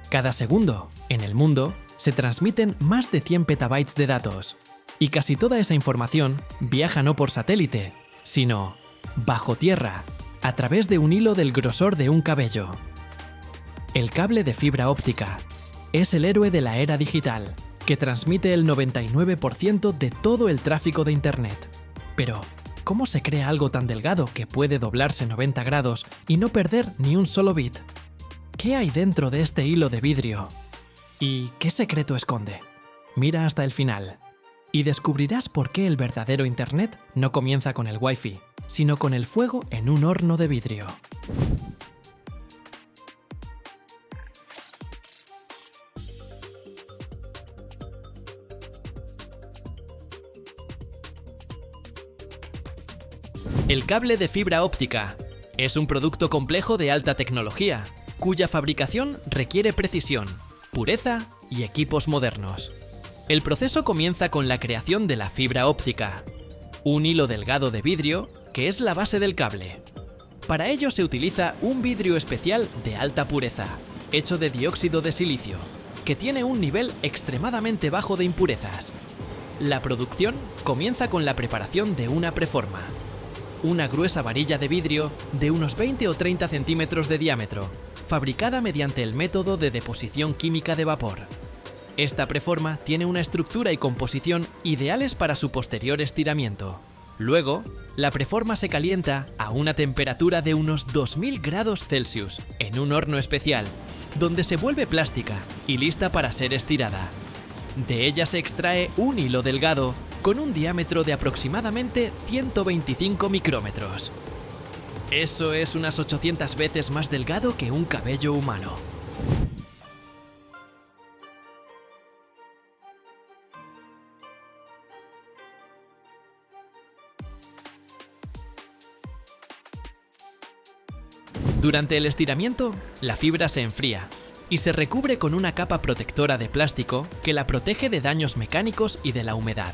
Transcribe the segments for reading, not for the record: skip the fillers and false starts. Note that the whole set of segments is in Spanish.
Cada segundo, en el mundo, se transmiten más de 100 petabytes de datos. Y casi toda esa información viaja no por satélite, sino bajo tierra, a través de un hilo del grosor de un cabello. El cable de fibra óptica es el héroe de la era digital, que transmite el 99% de todo el tráfico de Internet. Pero, ¿cómo se crea algo tan delgado que puede doblarse 90 grados y no perder ni un solo bit? ¿Qué hay dentro de este hilo de vidrio? ¿Y qué secreto esconde? Mira hasta el final y descubrirás por qué el verdadero Internet no comienza con el Wi-Fi, sino con el fuego en un horno de vidrio. El cable de fibra óptica es un producto complejo de alta tecnología, cuya fabricación requiere precisión, pureza y equipos modernos. El proceso comienza con la creación de la fibra óptica, un hilo delgado de vidrio que es la base del cable. Para ello se utiliza un vidrio especial de alta pureza, hecho de dióxido de silicio, que tiene un nivel extremadamente bajo de impurezas. La producción comienza con la preparación de una preforma, una gruesa varilla de vidrio de unos 20 o 30 centímetros de diámetro, fabricada mediante el método de deposición química de vapor. Esta preforma tiene una estructura y composición ideales para su posterior estiramiento. Luego, la preforma se calienta a una temperatura de unos 2000 grados Celsius en un horno especial, donde se vuelve plástica y lista para ser estirada. De ella se extrae un hilo delgado con un diámetro de aproximadamente 125 micrómetros. Eso es unas 800 veces más delgado que un cabello humano. Durante el estiramiento, la fibra se enfría y se recubre con una capa protectora de plástico que la protege de daños mecánicos y de la humedad.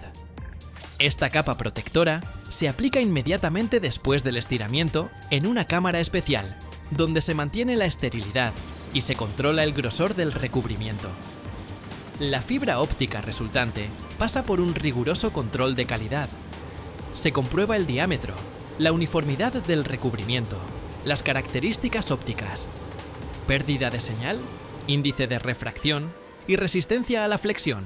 Esta capa protectora se aplica inmediatamente después del estiramiento en una cámara especial, donde se mantiene la esterilidad y se controla el grosor del recubrimiento. La fibra óptica resultante pasa por un riguroso control de calidad. Se comprueba el diámetro, la uniformidad del recubrimiento, las características ópticas, pérdida de señal, índice de refracción y resistencia a la flexión.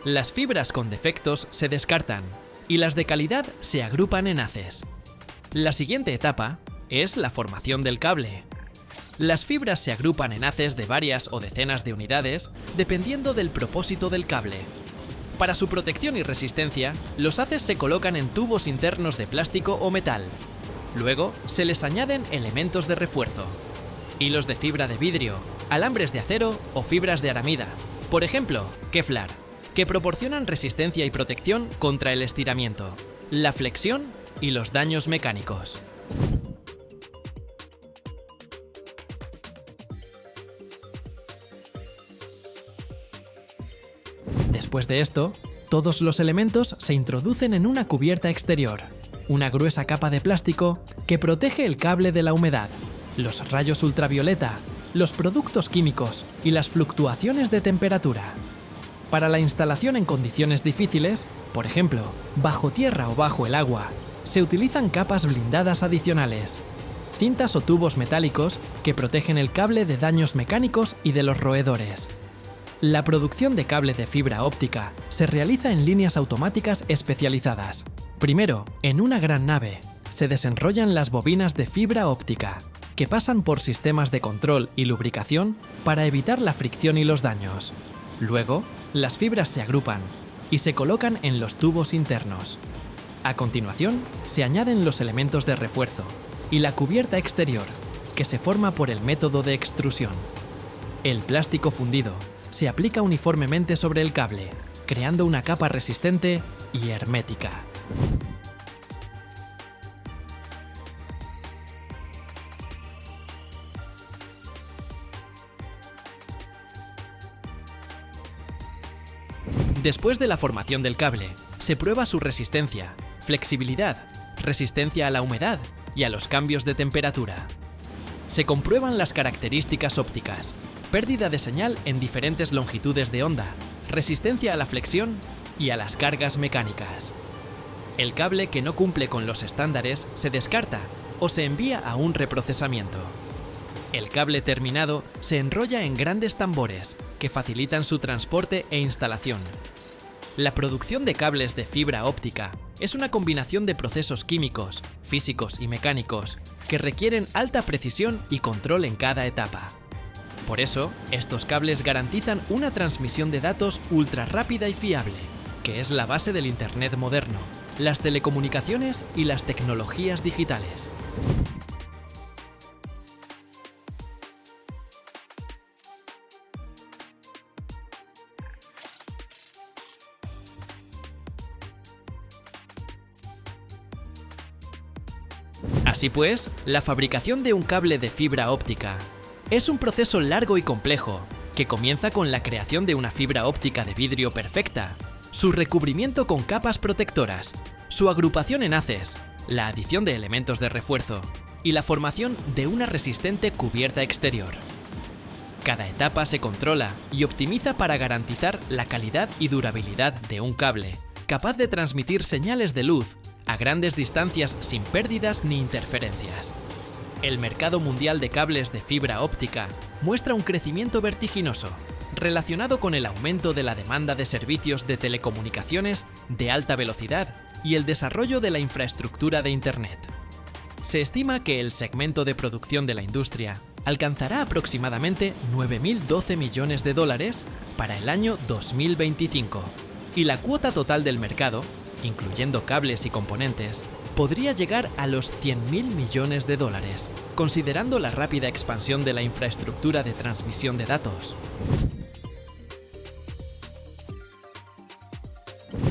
Las fibras con defectos se descartan y las de calidad se agrupan en haces. La siguiente etapa es la formación del cable. Las fibras se agrupan en haces de varias o decenas de unidades dependiendo del propósito del cable. Para su protección y resistencia, los haces se colocan en tubos internos de plástico o metal. Luego, se les añaden elementos de refuerzo: hilos de fibra de vidrio, alambres de acero o fibras de aramida, por ejemplo, Kevlar, que proporcionan resistencia y protección contra el estiramiento, la flexión y los daños mecánicos. Después de esto, todos los elementos se introducen en una cubierta exterior, una gruesa capa de plástico que protege el cable de la humedad, los rayos ultravioleta, los productos químicos y las fluctuaciones de temperatura. Para la instalación en condiciones difíciles, por ejemplo, bajo tierra o bajo el agua, se utilizan capas blindadas adicionales, cintas o tubos metálicos que protegen el cable de daños mecánicos y de los roedores. La producción de cable de fibra óptica se realiza en líneas automáticas especializadas. Primero, en una gran nave, se desenrollan las bobinas de fibra óptica, que pasan por sistemas de control y lubricación para evitar la fricción y los daños. Luego, las fibras se agrupan y se colocan en los tubos internos. A continuación, se añaden los elementos de refuerzo y la cubierta exterior, que se forma por el método de extrusión. El plástico fundido se aplica uniformemente sobre el cable, creando una capa resistente y hermética. Después de la formación del cable, se prueba su resistencia, flexibilidad, resistencia a la humedad y a los cambios de temperatura. Se comprueban las características ópticas, pérdida de señal en diferentes longitudes de onda, resistencia a la flexión y a las cargas mecánicas. El cable que no cumple con los estándares se descarta o se envía a un reprocesamiento. El cable terminado se enrolla en grandes tambores que facilitan su transporte e instalación. La producción de cables de fibra óptica es una combinación de procesos químicos, físicos y mecánicos que requieren alta precisión y control en cada etapa. Por eso, estos cables garantizan una transmisión de datos ultra rápida y fiable, que es la base del Internet moderno, las telecomunicaciones y las tecnologías digitales. Así pues, la fabricación de un cable de fibra óptica es un proceso largo y complejo, que comienza con la creación de una fibra óptica de vidrio perfecta, su recubrimiento con capas protectoras, su agrupación en haces, la adición de elementos de refuerzo y la formación de una resistente cubierta exterior. Cada etapa se controla y optimiza para garantizar la calidad y durabilidad de un cable, capaz de transmitir señales de luz a grandes distancias sin pérdidas ni interferencias. El mercado mundial de cables de fibra óptica muestra un crecimiento vertiginoso, relacionado con el aumento de la demanda de servicios de telecomunicaciones de alta velocidad y el desarrollo de la infraestructura de Internet. Se estima que el segmento de producción de la industria alcanzará aproximadamente 9.012 millones de dólares para el año 2025, y la cuota total del mercado, incluyendo cables y componentes, podría llegar a los 100.000 millones de dólares, considerando la rápida expansión de la infraestructura de transmisión de datos.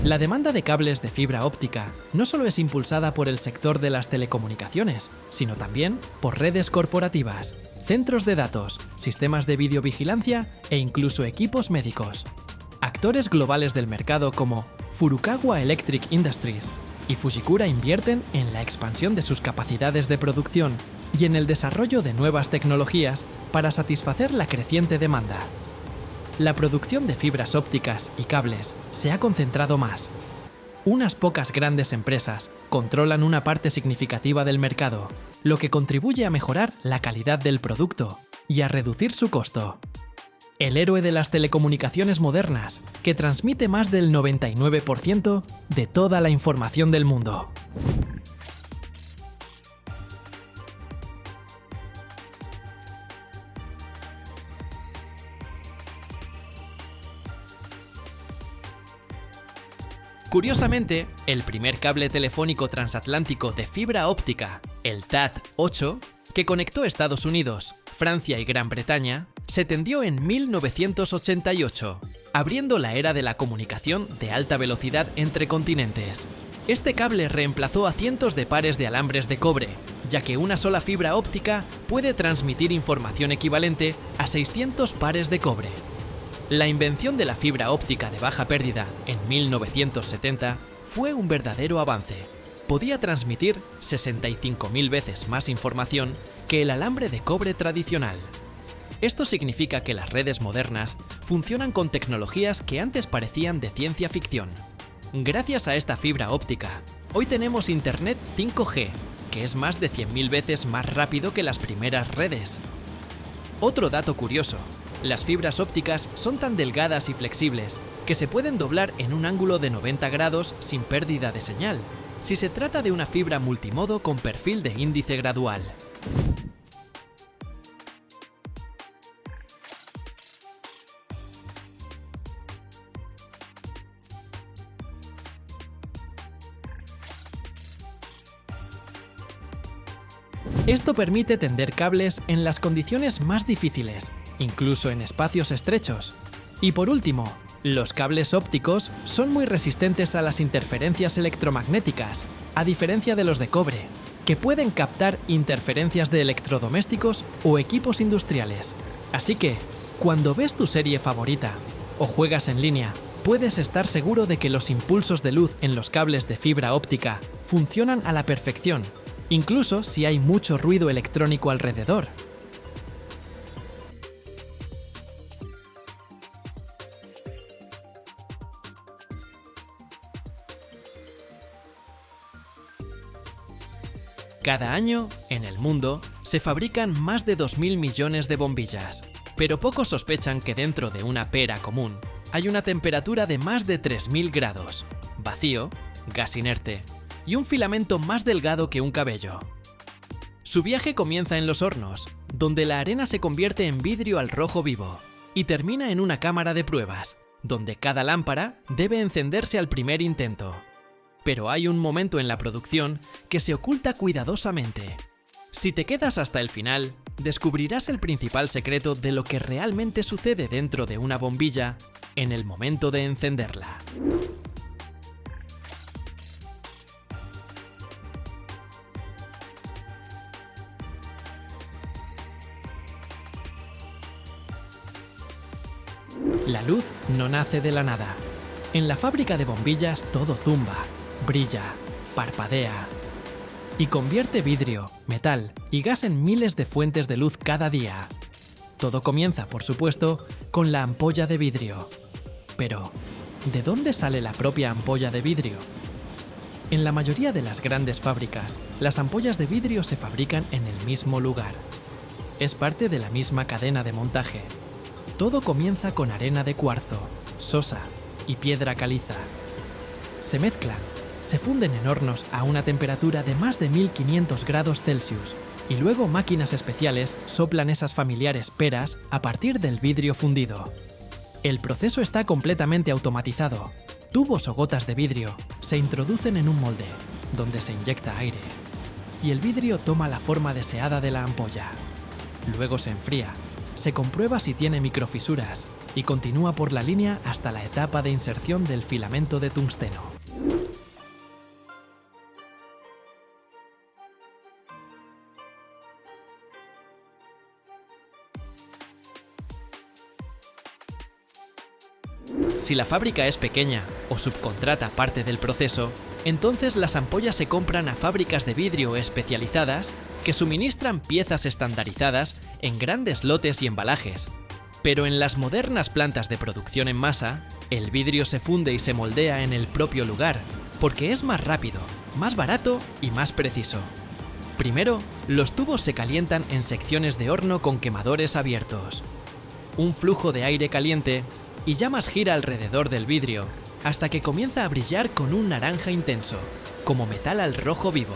La demanda de cables de fibra óptica no solo es impulsada por el sector de las telecomunicaciones, sino también por redes corporativas, centros de datos, sistemas de videovigilancia e incluso equipos médicos. Actores globales del mercado como Furukawa Electric Industries y Fujikura invierten en la expansión de sus capacidades de producción y en el desarrollo de nuevas tecnologías para satisfacer la creciente demanda. La producción de fibras ópticas y cables se ha concentrado más. Unas pocas grandes empresas controlan una parte significativa del mercado, lo que contribuye a mejorar la calidad del producto y a reducir su costo. El héroe de las telecomunicaciones modernas, que transmite más del 99% de toda la información del mundo. Curiosamente, el primer cable telefónico transatlántico de fibra óptica, el TAT-8, que conectó Estados Unidos, Francia y Gran Bretaña, se tendió en 1988, abriendo la era de la comunicación de alta velocidad entre continentes. Este cable reemplazó a cientos de pares de alambres de cobre, ya que una sola fibra óptica puede transmitir información equivalente a 600 pares de cobre. La invención de la fibra óptica de baja pérdida en 1970 fue un verdadero avance. Podía transmitir 65.000 veces más información que el alambre de cobre tradicional. Esto significa que las redes modernas funcionan con tecnologías que antes parecían de ciencia ficción. Gracias a esta fibra óptica, hoy tenemos Internet 5G, que es más de 100.000 veces más rápido que las primeras redes. Otro dato curioso: las fibras ópticas son tan delgadas y flexibles que se pueden doblar en un ángulo de 90 grados sin pérdida de señal, si se trata de una fibra multimodo con perfil de índice gradual. Esto permite tender cables en las condiciones más difíciles, incluso en espacios estrechos. Y por último, los cables ópticos son muy resistentes a las interferencias electromagnéticas, a diferencia de los de cobre, que pueden captar interferencias de electrodomésticos o equipos industriales. Así que, cuando ves tu serie favorita o juegas en línea, puedes estar seguro de que los impulsos de luz en los cables de fibra óptica funcionan a la perfección, incluso si hay mucho ruido electrónico alrededor. Cada año, en el mundo, se fabrican más de 2.000 millones de bombillas, pero pocos sospechan que dentro de una pera común hay una temperatura de más de 3.000 grados, vacío, gas inerte y un filamento más delgado que un cabello. Su viaje comienza en los hornos, donde la arena se convierte en vidrio al rojo vivo, y termina en una cámara de pruebas, donde cada lámpara debe encenderse al primer intento. Pero hay un momento en la producción que se oculta cuidadosamente. Si te quedas hasta el final, descubrirás el principal secreto de lo que realmente sucede dentro de una bombilla en el momento de encenderla. La luz no nace de la nada. En la fábrica de bombillas todo zumba, brilla, parpadea y convierte vidrio, metal y gas en miles de fuentes de luz cada día. Todo comienza, por supuesto, con la ampolla de vidrio. Pero, ¿de dónde sale la propia ampolla de vidrio? En la mayoría de las grandes fábricas, las ampollas de vidrio se fabrican en el mismo lugar. Es parte de la misma cadena de montaje. Todo comienza con arena de cuarzo, sosa y piedra caliza. Se mezclan, se funden en hornos a una temperatura de más de 1500 grados Celsius y luego máquinas especiales soplan esas familiares peras a partir del vidrio fundido. El proceso está completamente automatizado. Tubos o gotas de vidrio se introducen en un molde, donde se inyecta aire, y el vidrio toma la forma deseada de la ampolla. Luego se enfría, se comprueba si tiene microfisuras y continúa por la línea hasta la etapa de inserción del filamento de tungsteno. Si la fábrica es pequeña o subcontrata parte del proceso, entonces las ampollas se compran a fábricas de vidrio especializadas que suministran piezas estandarizadas en grandes lotes y embalajes. Pero en las modernas plantas de producción en masa, el vidrio se funde y se moldea en el propio lugar, porque es más rápido, más barato y más preciso. Primero, los tubos se calientan en secciones de horno con quemadores abiertos. Un flujo de aire caliente y llamas gira alrededor del vidrio hasta que comienza a brillar con un naranja intenso, como metal al rojo vivo.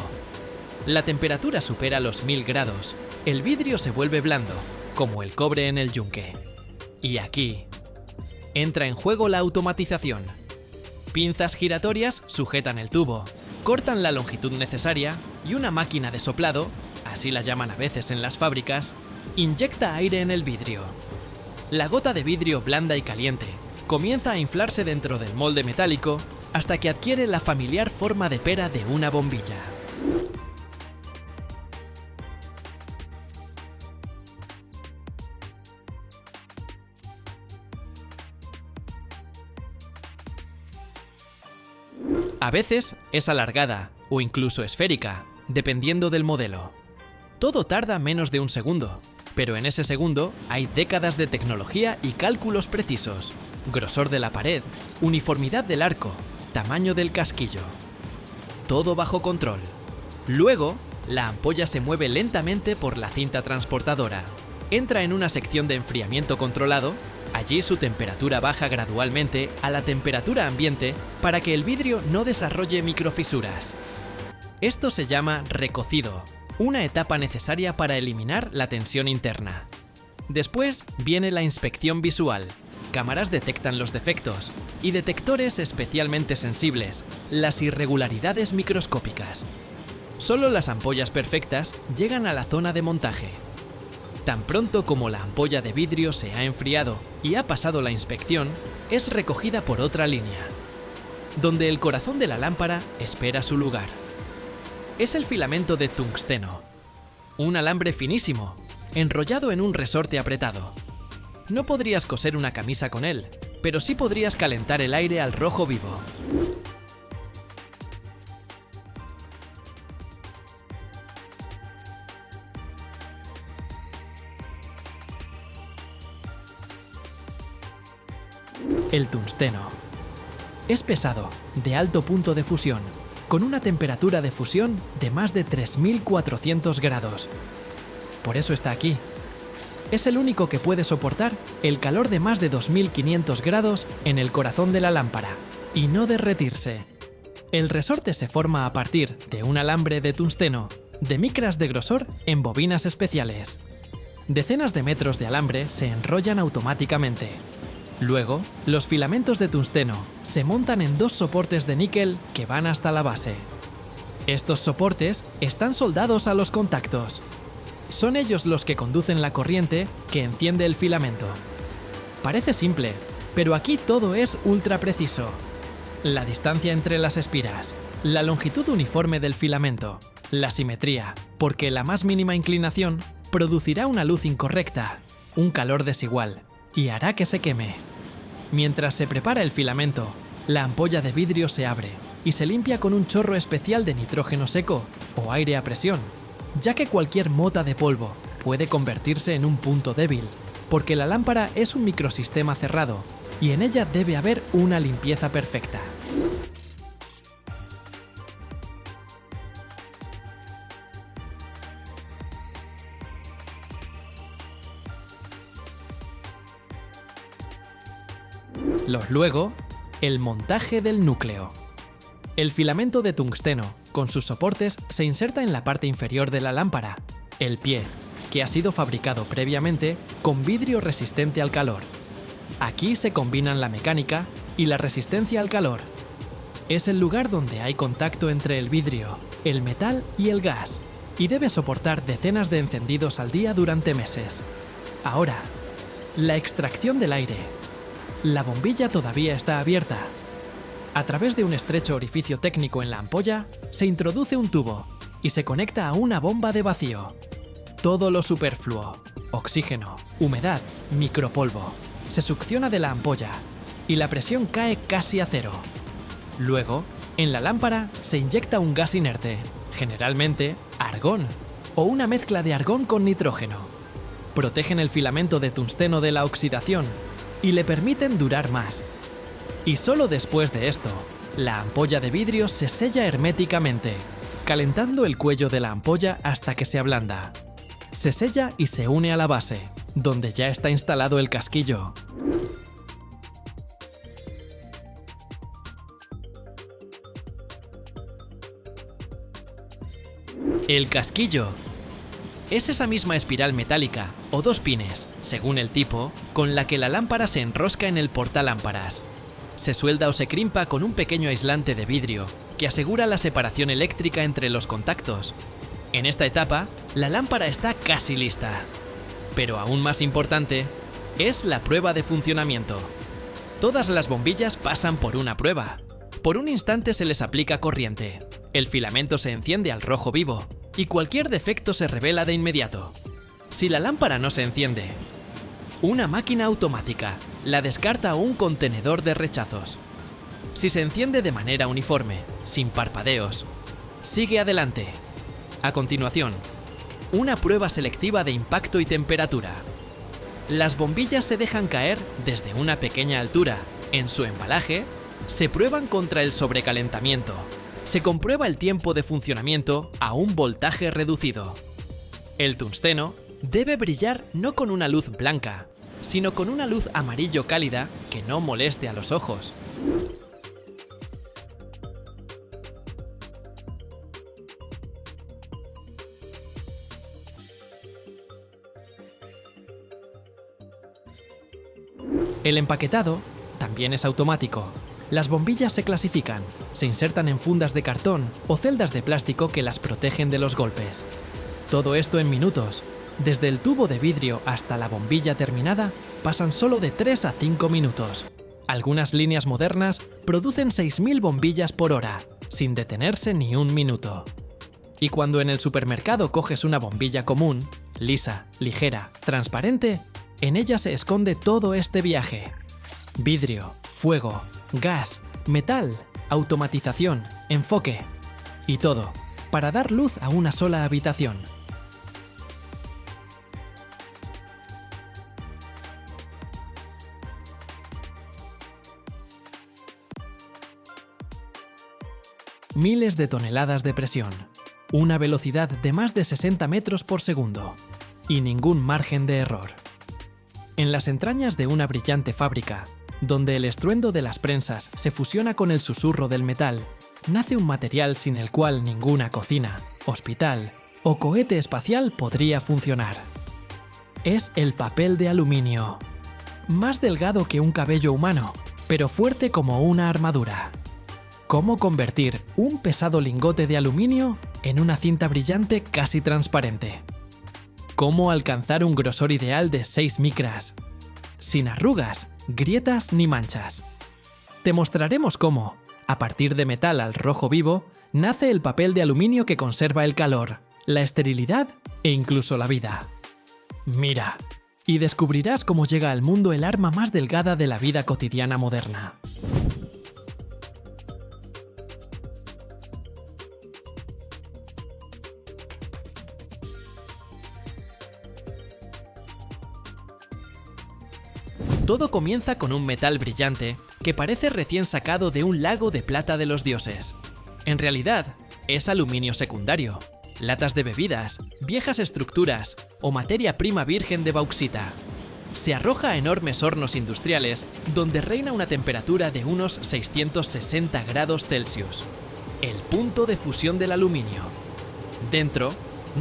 La temperatura supera los 1000 grados. El vidrio se vuelve blando, como el cobre en el yunque. Y aquí entra en juego la automatización. Pinzas giratorias sujetan el tubo, cortan la longitud necesaria y una máquina de soplado, así la llaman a veces en las fábricas, inyecta aire en el vidrio. La gota de vidrio blanda y caliente comienza a inflarse dentro del molde metálico hasta que adquiere la familiar forma de pera de una bombilla. A veces es alargada o incluso esférica, dependiendo del modelo. Todo tarda menos de un segundo, pero en ese segundo hay décadas de tecnología y cálculos precisos, grosor de la pared, uniformidad del arco, tamaño del casquillo. Todo bajo control. Luego, la ampolla se mueve lentamente por la cinta transportadora. Entra en una sección de enfriamiento controlado. Allí su temperatura baja gradualmente a la temperatura ambiente para que el vidrio no desarrolle microfisuras. Esto se llama recocido, una etapa necesaria para eliminar la tensión interna. Después viene la inspección visual. Cámaras detectan los defectos y detectores especialmente sensibles, las irregularidades microscópicas. Solo las ampollas perfectas llegan a la zona de montaje. Tan pronto como la ampolla de vidrio se ha enfriado y ha pasado la inspección, es recogida por otra línea, donde el corazón de la lámpara espera su lugar. Es el filamento de tungsteno, un alambre finísimo, enrollado en un resorte apretado. No podrías coser una camisa con él, pero sí podrías calentar el aire al rojo vivo. El tungsteno. Es pesado, de alto punto de fusión, con una temperatura de fusión de más de 3400 grados. Por eso está aquí. Es el único que puede soportar el calor de más de 2500 grados en el corazón de la lámpara y no derretirse. El resorte se forma a partir de un alambre de tungsteno de micras de grosor en bobinas especiales. Decenas de metros de alambre se enrollan automáticamente. Luego, los filamentos de tungsteno se montan en dos soportes de níquel que van hasta la base. Estos soportes están soldados a los contactos. Son ellos los que conducen la corriente que enciende el filamento. Parece simple, pero aquí todo es ultra preciso. La distancia entre las espiras, la longitud uniforme del filamento, la simetría, porque la más mínima inclinación producirá una luz incorrecta, un calor desigual, y hará que se queme. Mientras se prepara el filamento, la ampolla de vidrio se abre y se limpia con un chorro especial de nitrógeno seco o aire a presión, ya que cualquier mota de polvo puede convertirse en un punto débil, porque la lámpara es un microsistema cerrado y en ella debe haber una limpieza perfecta. Luego, el montaje del núcleo. El filamento de tungsteno, con sus soportes, se inserta en la parte inferior de la lámpara, el pie, que ha sido fabricado previamente con vidrio resistente al calor. Aquí se combinan la mecánica y la resistencia al calor. Es el lugar donde hay contacto entre el vidrio, el metal y el gas, y debe soportar decenas de encendidos al día durante meses. Ahora, la extracción del aire. La bombilla todavía está abierta. A través de un estrecho orificio técnico en la ampolla, se introduce un tubo y se conecta a una bomba de vacío. Todo lo superfluo, oxígeno, humedad, micropolvo, se succiona de la ampolla y la presión cae casi a cero. Luego, en la lámpara se inyecta un gas inerte, generalmente argón, o una mezcla de argón con nitrógeno. Protegen el filamento de tungsteno de la oxidación y le permiten durar más. Y solo después de esto, la ampolla de vidrio se sella herméticamente, calentando el cuello de la ampolla hasta que se ablanda. Se sella y se une a la base, donde ya está instalado el casquillo. El casquillo es esa misma espiral metálica, o dos pines, según el tipo, con la que la lámpara se enrosca en el portalámparas. Se suelda o se crimpa con un pequeño aislante de vidrio, que asegura la separación eléctrica entre los contactos. En esta etapa, la lámpara está casi lista. Pero aún más importante, es la prueba de funcionamiento. Todas las bombillas pasan por una prueba. Por un instante se les aplica corriente. El filamento se enciende al rojo vivo, y cualquier defecto se revela de inmediato. Si la lámpara no se enciende, una máquina automática la descarta a un contenedor de rechazos. Si se enciende de manera uniforme, sin parpadeos, sigue adelante. A continuación, una prueba selectiva de impacto y temperatura. Las bombillas se dejan caer desde una pequeña altura. En su embalaje, se prueban contra el sobrecalentamiento. Se comprueba el tiempo de funcionamiento a un voltaje reducido. El tungsteno debe brillar no con una luz blanca, sino con una luz amarillo cálida que no moleste a los ojos. El empaquetado también es automático. Las bombillas se clasifican, se insertan en fundas de cartón o celdas de plástico que las protegen de los golpes. Todo esto en minutos. Desde el tubo de vidrio hasta la bombilla terminada pasan solo de 3 a 5 minutos. Algunas líneas modernas producen 6000 bombillas por hora, sin detenerse ni un minuto. Y cuando en el supermercado coges una bombilla común, lisa, ligera, transparente, en ella se esconde todo este viaje. Vidrio, fuego, gas, metal, automatización, enfoque y todo, para dar luz a una sola habitación. miles de toneladas de presión, una velocidad de más de 60 metros por segundo y ningún margen de error. En las entrañas de una brillante fábrica, donde el estruendo de las prensas se fusiona con el susurro del metal, nace un material sin el cual ninguna cocina, hospital o cohete espacial podría funcionar. Es el papel de aluminio. Más delgado que un cabello humano, pero fuerte como una armadura. ¿Cómo convertir un pesado lingote de aluminio en una cinta brillante casi transparente? ¿Cómo alcanzar un grosor ideal de 6 micras? Sin arrugas, grietas ni manchas. Te mostraremos cómo, a partir de metal al rojo vivo, nace el papel de aluminio que conserva el calor, la esterilidad e incluso la vida. Mira, y descubrirás cómo llega al mundo el arma más delgada de la vida cotidiana moderna. Todo comienza con un metal brillante que parece recién sacado de un lago de plata de los dioses. En realidad, es aluminio secundario, latas de bebidas, viejas estructuras o materia prima virgen de bauxita. Se arroja a enormes hornos industriales donde reina una temperatura de unos 660 grados Celsius, el punto de fusión del aluminio. Dentro,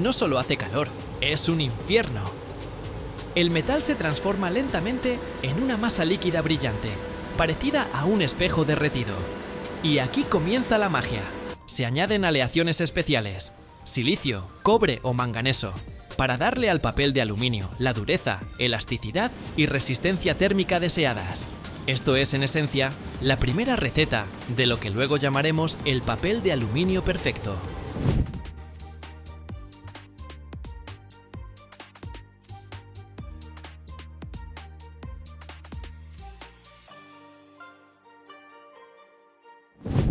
no solo hace calor, es un infierno. El metal se transforma lentamente en una masa líquida brillante, parecida a un espejo derretido. Y aquí comienza la magia. Se añaden aleaciones especiales, silicio, cobre o manganeso, para darle al papel de aluminio la dureza, elasticidad y resistencia térmica deseadas. Esto es, en esencia, la primera receta de lo que luego llamaremos el papel de aluminio perfecto.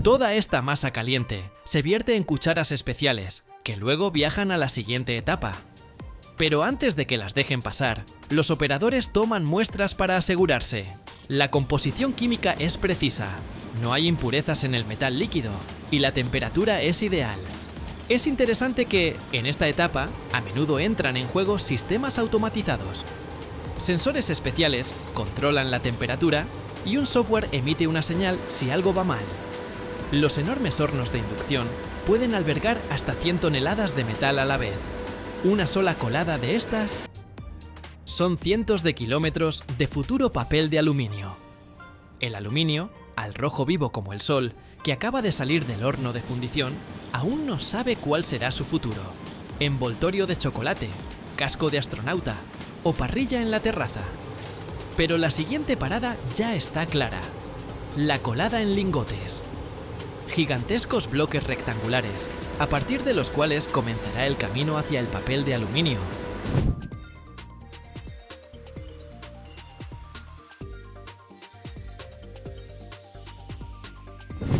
Toda esta masa caliente se vierte en cucharas especiales, que luego viajan a la siguiente etapa. Pero antes de que las dejen pasar, los operadores toman muestras para asegurarse. La composición química es precisa, no hay impurezas en el metal líquido y la temperatura es ideal. Es interesante que, en esta etapa, a menudo entran en juego sistemas automatizados. Sensores especiales controlan la temperatura y un software emite una señal si algo va mal. Los enormes hornos de inducción pueden albergar hasta 100 toneladas de metal a la vez. Una sola colada de estas son cientos de kilómetros de futuro papel de aluminio. El aluminio, al rojo vivo como el sol, que acaba de salir del horno de fundición, aún no sabe cuál será su futuro. Envoltorio de chocolate, casco de astronauta o parrilla en la terraza. Pero la siguiente parada ya está clara. La colada en lingotes. Gigantescos bloques rectangulares, a partir de los cuales comenzará el camino hacia el papel de aluminio.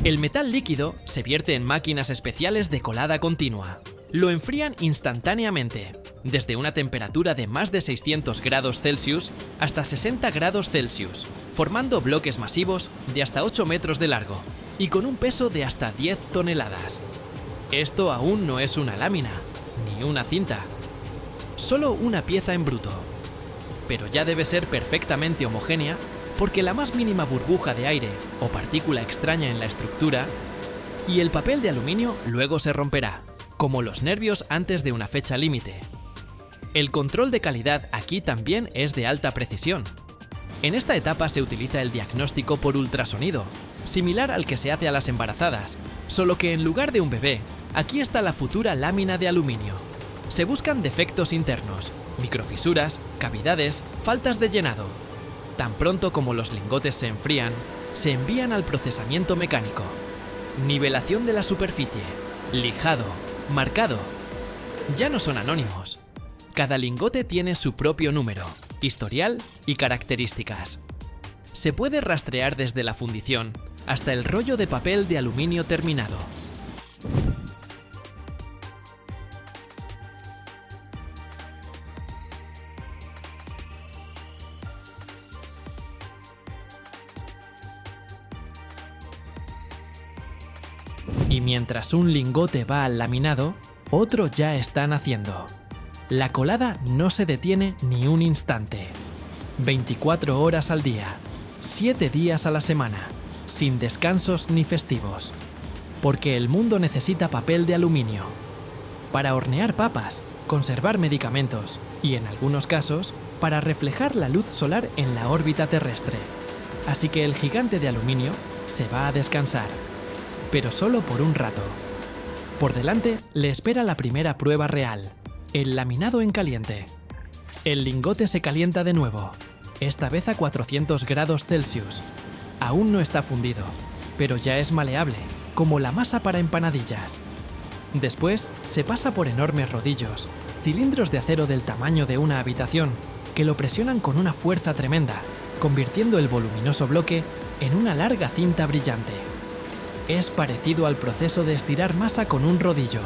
El metal líquido se vierte en máquinas especiales de colada continua. Lo enfrían instantáneamente, desde una temperatura de más de 600 grados Celsius hasta 60 grados Celsius, formando bloques masivos de hasta 8 metros de largo y con un peso de hasta 10 toneladas. Esto aún no es una lámina, ni una cinta, solo una pieza en bruto. Pero ya debe ser perfectamente homogénea porque la más mínima burbuja de aire o partícula extraña en la estructura y el papel de aluminio luego se romperá, como los nervios antes de una fecha límite. El control de calidad aquí también es de alta precisión. En esta etapa se utiliza el diagnóstico por ultrasonido, similar al que se hace a las embarazadas, solo que en lugar de un bebé, aquí está la futura lámina de aluminio. Se buscan defectos internos, microfisuras, cavidades, faltas de llenado. Tan pronto como los lingotes se enfrían, se envían al procesamiento mecánico. Nivelación de la superficie, lijado, marcado. Ya no son anónimos. Cada lingote tiene su propio número, historial y características. Se puede rastrear desde la fundición hasta el rollo de papel de aluminio terminado. Y mientras un lingote va al laminado, otro ya está naciendo. La colada no se detiene ni un instante. 24 horas al día, 7 días a la semana, sin descansos ni festivos. Porque el mundo necesita papel de aluminio. Para hornear papas, conservar medicamentos y, en algunos casos, para reflejar la luz solar en la órbita terrestre. Así que el gigante de aluminio se va a descansar, pero solo por un rato. Por delante le espera la primera prueba real, el laminado en caliente. El lingote se calienta de nuevo, esta vez a 400 grados Celsius. Aún no está fundido, pero ya es maleable, como la masa para empanadillas. Después se pasa por enormes rodillos, cilindros de acero del tamaño de una habitación, que lo presionan con una fuerza tremenda, convirtiendo el voluminoso bloque en una larga cinta brillante. Es parecido al proceso de estirar masa con un rodillo,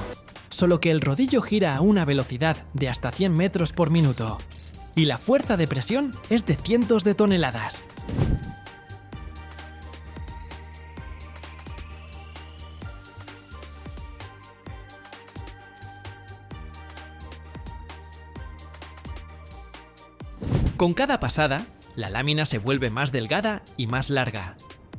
solo que el rodillo gira a una velocidad de hasta 100 metros por minuto, y la fuerza de presión es de cientos de toneladas. Con cada pasada, la lámina se vuelve más delgada y más larga.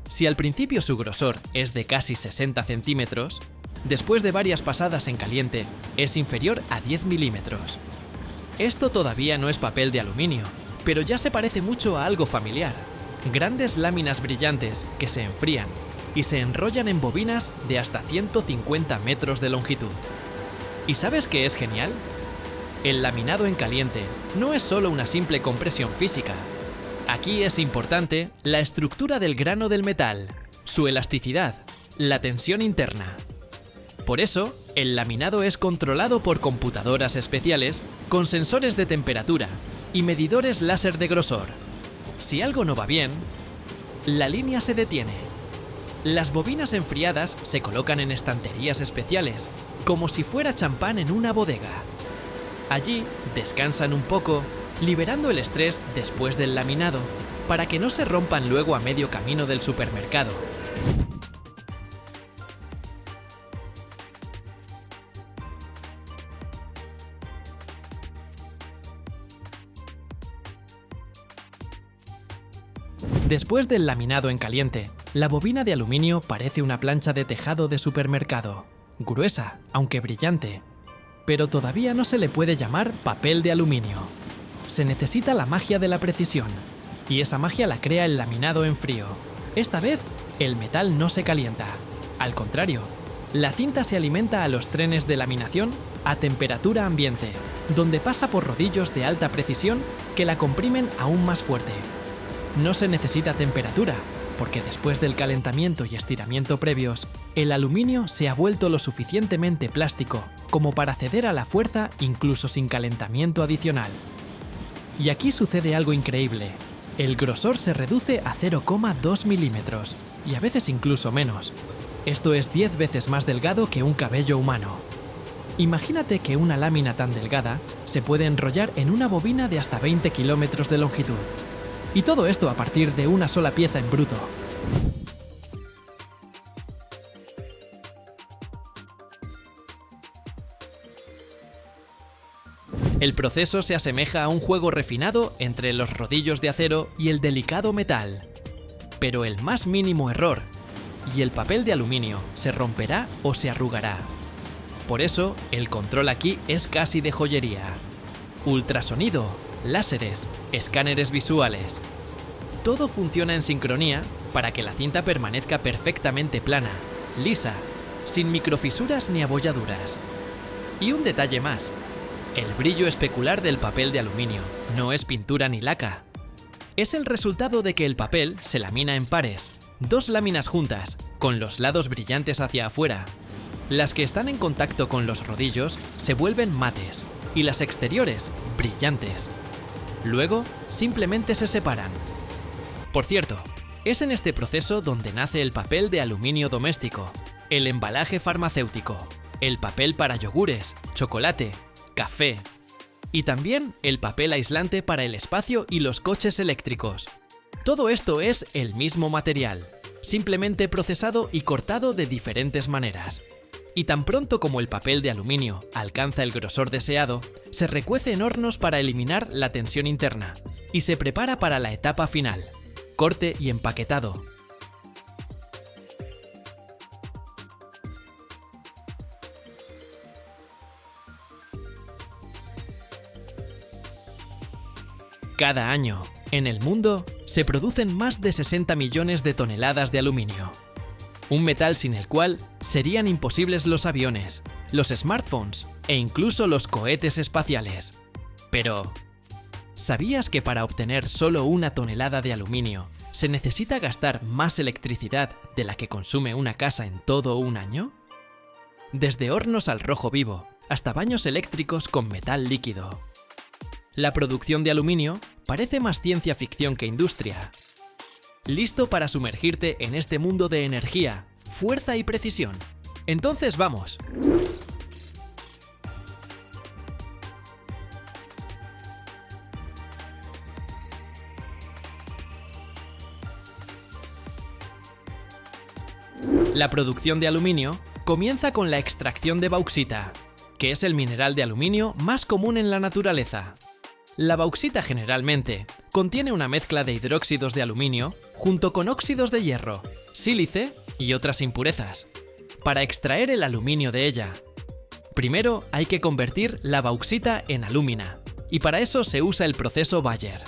Si al principio su grosor es de casi 60 centímetros, después de varias pasadas en caliente es inferior a 10 milímetros. Esto todavía no es papel de aluminio, pero ya se parece mucho a algo familiar. Grandes láminas brillantes que se enfrían y se enrollan en bobinas de hasta 150 metros de longitud. ¿Y sabes qué es genial? El laminado en caliente no es solo una simple compresión física. Aquí es importante la estructura del grano del metal, su elasticidad, la tensión interna. Por eso, el laminado es controlado por computadoras especiales con sensores de temperatura y medidores láser de grosor. Si algo no va bien, la línea se detiene. Las bobinas enfriadas se colocan en estanterías especiales, como si fuera champán en una bodega. Allí descansan un poco, liberando el estrés después del laminado, para que no se rompan luego a medio camino del supermercado. Después del laminado en caliente, la bobina de aluminio parece una plancha de tejado de supermercado, gruesa, aunque brillante. Pero todavía no se le puede llamar papel de aluminio. Se necesita la magia de la precisión, y esa magia la crea el laminado en frío. Esta vez, el metal no se calienta. Al contrario, la cinta se alimenta a los trenes de laminación a temperatura ambiente, donde pasa por rodillos de alta precisión que la comprimen aún más fuerte. No se necesita temperatura, porque después del calentamiento y estiramiento previos, el aluminio se ha vuelto lo suficientemente plástico como para ceder a la fuerza incluso sin calentamiento adicional. Y aquí sucede algo increíble. El grosor se reduce a 0,2 milímetros, y a veces incluso menos. Esto es 10 veces más delgado que un cabello humano. Imagínate que una lámina tan delgada se puede enrollar en una bobina de hasta 20 kilómetros de longitud. Y todo esto a partir de una sola pieza en bruto. El proceso se asemeja a un juego refinado entre los rodillos de acero y el delicado metal. Pero el más mínimo error, y el papel de aluminio se romperá o se arrugará. Por eso, el control aquí es casi de joyería. Ultrasonido, láseres, escáneres visuales. Todo funciona en sincronía para que la cinta permanezca perfectamente plana, lisa, sin microfisuras ni abolladuras. Y un detalle más. El brillo especular del papel de aluminio no es pintura ni laca. Es el resultado de que el papel se lamina en pares, dos láminas juntas, con los lados brillantes hacia afuera. Las que están en contacto con los rodillos se vuelven mates y las exteriores brillantes. Luego, simplemente se separan. Por cierto, es en este proceso donde nace el papel de aluminio doméstico, el embalaje farmacéutico, el papel para yogures, chocolate, café y también el papel aislante para el espacio y los coches eléctricos. Todo esto es el mismo material, simplemente procesado y cortado de diferentes maneras. Y tan pronto como el papel de aluminio alcanza el grosor deseado, se recuece en hornos para eliminar la tensión interna y se prepara para la etapa final, corte y empaquetado. Cada año, en el mundo, se producen más de 60 millones de toneladas de aluminio. Un metal sin el cual serían imposibles los aviones, los smartphones e incluso los cohetes espaciales. Pero, ¿sabías que para obtener solo 1 tonelada de aluminio se necesita gastar más electricidad de la que consume una casa en todo un año? Desde hornos al rojo vivo hasta baños eléctricos con metal líquido. La producción de aluminio parece más ciencia ficción que industria. ¿Listo para sumergirte en este mundo de energía, fuerza y precisión? Entonces vamos. La producción de aluminio comienza con la extracción de bauxita, que es el mineral de aluminio más común en la naturaleza. La bauxita generalmente contiene una mezcla de hidróxidos de aluminio junto con óxidos de hierro, sílice y otras impurezas, para extraer el aluminio de ella. Primero hay que convertir la bauxita en alúmina, y para eso se usa el proceso Bayer.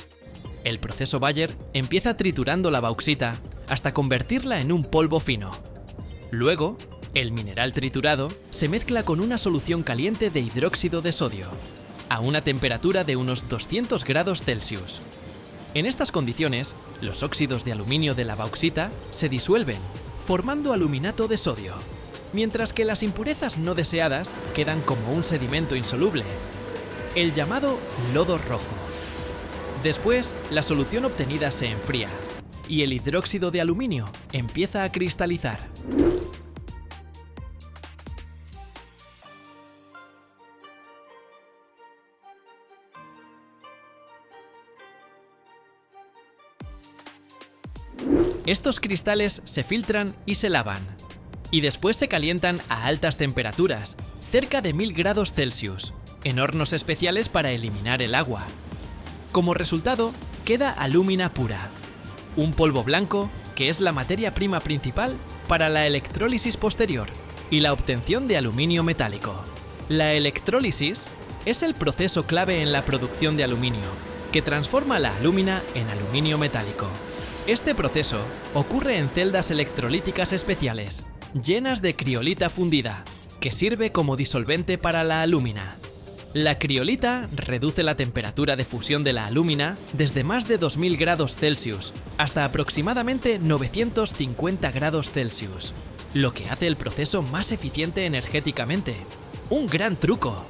El proceso Bayer empieza triturando la bauxita hasta convertirla en un polvo fino. Luego, el mineral triturado se mezcla con una solución caliente de hidróxido de sodio, a una temperatura de unos 200 grados Celsius. En estas condiciones, los óxidos de aluminio de la bauxita se disuelven, formando aluminato de sodio, mientras que las impurezas no deseadas quedan como un sedimento insoluble, el llamado lodo rojo. Después, la solución obtenida se enfría, y el hidróxido de aluminio empieza a cristalizar. Estos cristales se filtran y se lavan, y después se calientan a altas temperaturas, cerca de 1000 grados Celsius, en hornos especiales para eliminar el agua. Como resultado, queda alúmina pura, un polvo blanco que es la materia prima principal para la electrólisis posterior y la obtención de aluminio metálico. La electrólisis es el proceso clave en la producción de aluminio, que transforma la alúmina en aluminio metálico. Este proceso ocurre en celdas electrolíticas especiales, llenas de criolita fundida, que sirve como disolvente para la alúmina. La criolita reduce la temperatura de fusión de la alúmina desde más de 2000 grados Celsius hasta aproximadamente 950 grados Celsius, lo que hace el proceso más eficiente energéticamente. ¡Un gran truco!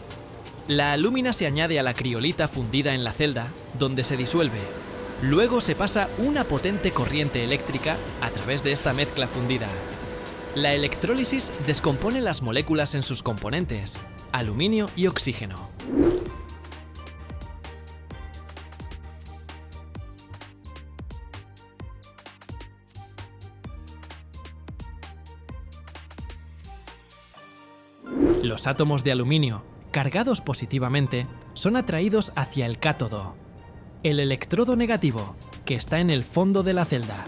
La alúmina se añade a la criolita fundida en la celda, donde se disuelve. Luego se pasa una potente corriente eléctrica a través de esta mezcla fundida. La electrólisis descompone las moléculas en sus componentes, aluminio y oxígeno. Los átomos de aluminio, cargados positivamente, son atraídos hacia el cátodo, el electrodo negativo, que está en el fondo de la celda.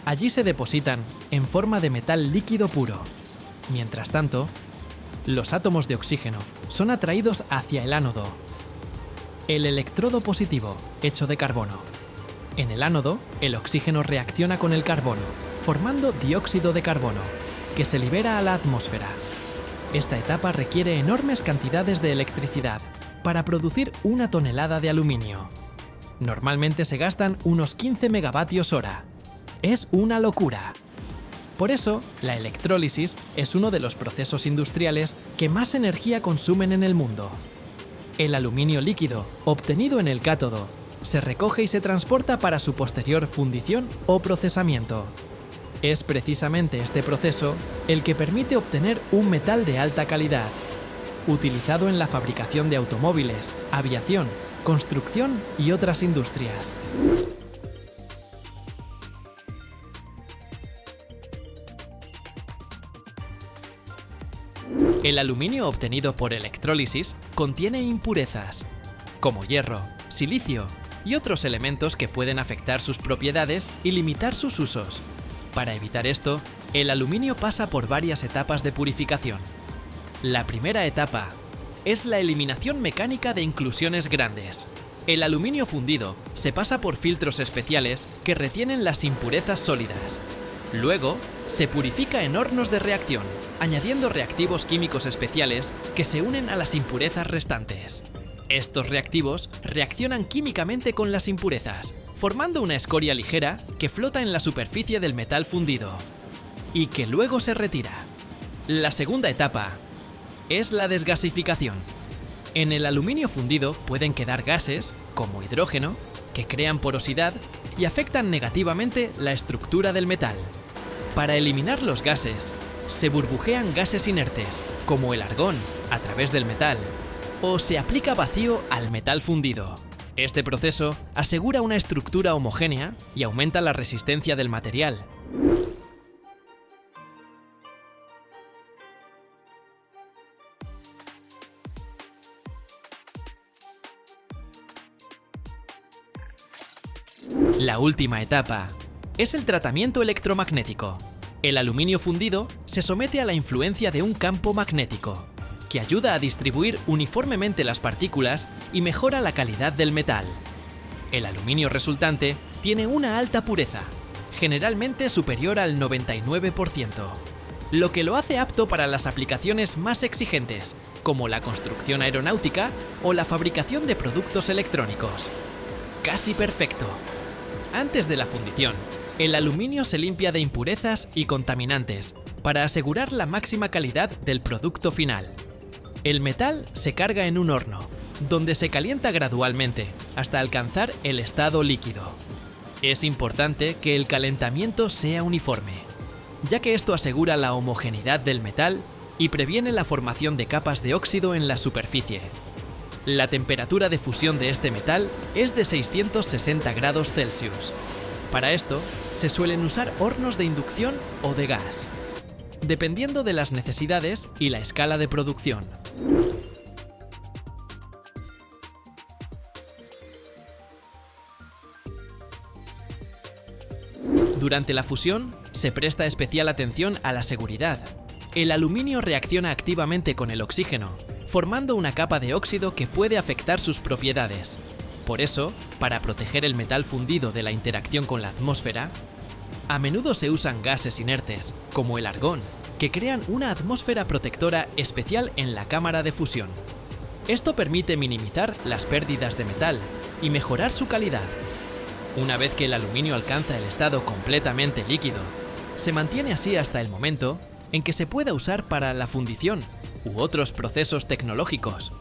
Allí se depositan en forma de metal líquido puro. Mientras tanto, los átomos de oxígeno son atraídos hacia el ánodo, el electrodo positivo, hecho de carbono. En el ánodo, el oxígeno reacciona con el carbono, formando dióxido de carbono, que se libera a la atmósfera. Esta etapa requiere enormes cantidades de electricidad para producir 1 tonelada de aluminio. Normalmente se gastan unos 15 megavatios hora. Es una locura. Por eso, la electrólisis es uno de los procesos industriales que más energía consumen en el mundo. El aluminio líquido, obtenido en el cátodo, se recoge y se transporta para su posterior fundición o procesamiento. Es precisamente este proceso el que permite obtener un metal de alta calidad, utilizado en la fabricación de automóviles, aviación, construcción y otras industrias. El aluminio obtenido por electrólisis contiene impurezas, como hierro, silicio y otros elementos que pueden afectar sus propiedades y limitar sus usos. Para evitar esto, el aluminio pasa por varias etapas de purificación. La primera etapa es la eliminación mecánica de inclusiones grandes. El aluminio fundido se pasa por filtros especiales que retienen las impurezas sólidas. Luego, se purifica en hornos de reacción, añadiendo reactivos químicos especiales que se unen a las impurezas restantes. Estos reactivos reaccionan químicamente con las impurezas, formando una escoria ligera que flota en la superficie del metal fundido y que luego se retira. La segunda etapa es la desgasificación. En el aluminio fundido pueden quedar gases, como hidrógeno, que crean porosidad y afectan negativamente la estructura del metal. Para eliminar los gases, se burbujean gases inertes, como el argón, a través del metal, o se aplica vacío al metal fundido. Este proceso asegura una estructura homogénea y aumenta la resistencia del material. La última etapa es el tratamiento electromagnético. El aluminio fundido se somete a la influencia de un campo magnético, que ayuda a distribuir uniformemente las partículas y mejora la calidad del metal. El aluminio resultante tiene una alta pureza, generalmente superior al 99%, lo que lo hace apto para las aplicaciones más exigentes, como la construcción aeronáutica o la fabricación de productos electrónicos. Casi perfecto. Antes de la fundición, el aluminio se limpia de impurezas y contaminantes para asegurar la máxima calidad del producto final. El metal se carga en un horno, donde se calienta gradualmente hasta alcanzar el estado líquido. Es importante que el calentamiento sea uniforme, ya que esto asegura la homogeneidad del metal y previene la formación de capas de óxido en la superficie. La temperatura de fusión de este metal es de 660 grados Celsius. Para esto, se suelen usar hornos de inducción o de gas, dependiendo de las necesidades y la escala de producción. Durante la fusión, se presta especial atención a la seguridad. El aluminio reacciona activamente con el oxígeno, formando una capa de óxido que puede afectar sus propiedades. Por eso, para proteger el metal fundido de la interacción con la atmósfera, a menudo se usan gases inertes, como el argón, que crean una atmósfera protectora especial en la cámara de fusión. Esto permite minimizar las pérdidas de metal y mejorar su calidad. Una vez que el aluminio alcanza el estado completamente líquido, se mantiene así hasta el momento en que se pueda usar para la fundición u otros procesos tecnológicos.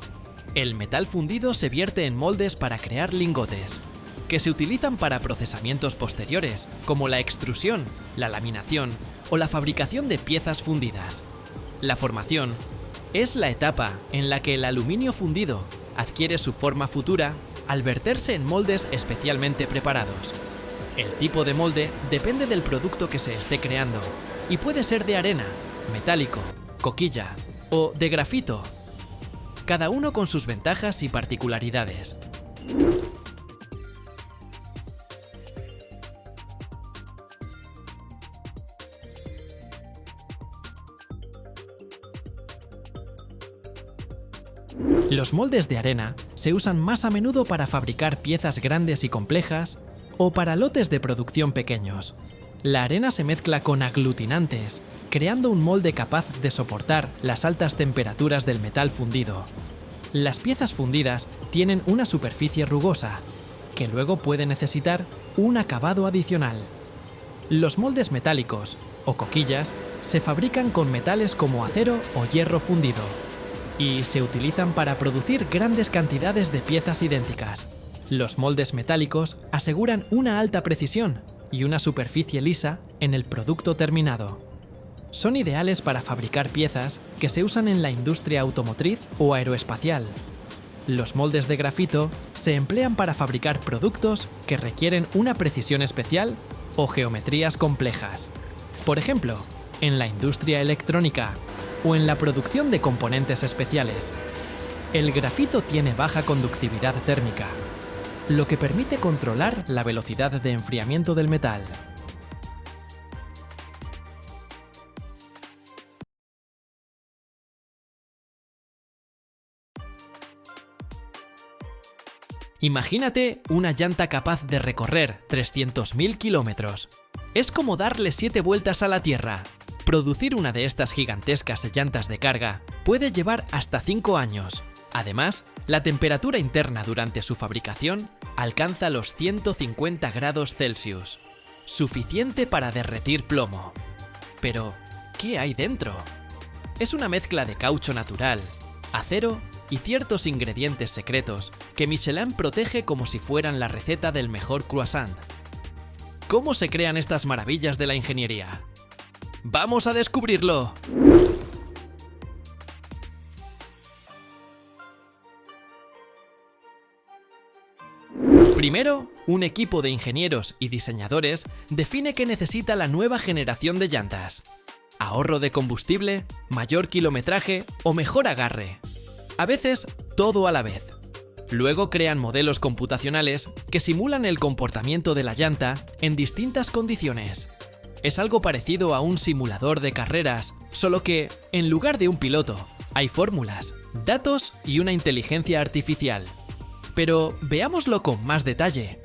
El metal fundido se vierte en moldes para crear lingotes, que se utilizan para procesamientos posteriores, como la extrusión, la laminación o la fabricación de piezas fundidas. La formación es la etapa en la que el aluminio fundido adquiere su forma futura al verterse en moldes especialmente preparados. El tipo de molde depende del producto que se esté creando y puede ser de arena, metálico, coquilla o de grafito, cada uno con sus ventajas y particularidades. Los moldes de arena se usan más a menudo para fabricar piezas grandes y complejas o para lotes de producción pequeños. La arena se mezcla con aglutinantes, creando un molde capaz de soportar las altas temperaturas del metal fundido. Las piezas fundidas tienen una superficie rugosa, que luego puede necesitar un acabado adicional. Los moldes metálicos, o coquillas, se fabrican con metales como acero o hierro fundido, y se utilizan para producir grandes cantidades de piezas idénticas. Los moldes metálicos aseguran una alta precisión y una superficie lisa en el producto terminado. Son ideales para fabricar piezas que se usan en la industria automotriz o aeroespacial. Los moldes de grafito se emplean para fabricar productos que requieren una precisión especial o geometrías complejas. Por ejemplo, en la industria electrónica o en la producción de componentes especiales. El grafito tiene baja conductividad térmica, lo que permite controlar la velocidad de enfriamiento del metal. Imagínate una llanta capaz de recorrer 300.000 kilómetros. Es como darle 7 vueltas a la Tierra. Producir una de estas gigantescas llantas de carga puede llevar hasta 5 años. Además, la temperatura interna durante su fabricación alcanza los 150 grados Celsius, suficiente para derretir plomo. Pero, ¿qué hay dentro? Es una mezcla de caucho natural, acero y ciertos ingredientes secretos que Michelin protege como si fueran la receta del mejor croissant. ¿Cómo se crean estas maravillas de la ingeniería? ¡Vamos a descubrirlo! Primero, un equipo de ingenieros y diseñadores define que necesita la nueva generación de llantas. Ahorro de combustible, mayor kilometraje o mejor agarre. A veces, todo a la vez. Luego crean modelos computacionales que simulan el comportamiento de la llanta en distintas condiciones. Es algo parecido a un simulador de carreras, solo que, en lugar de un piloto, hay fórmulas, datos y una inteligencia artificial. Pero veámoslo con más detalle.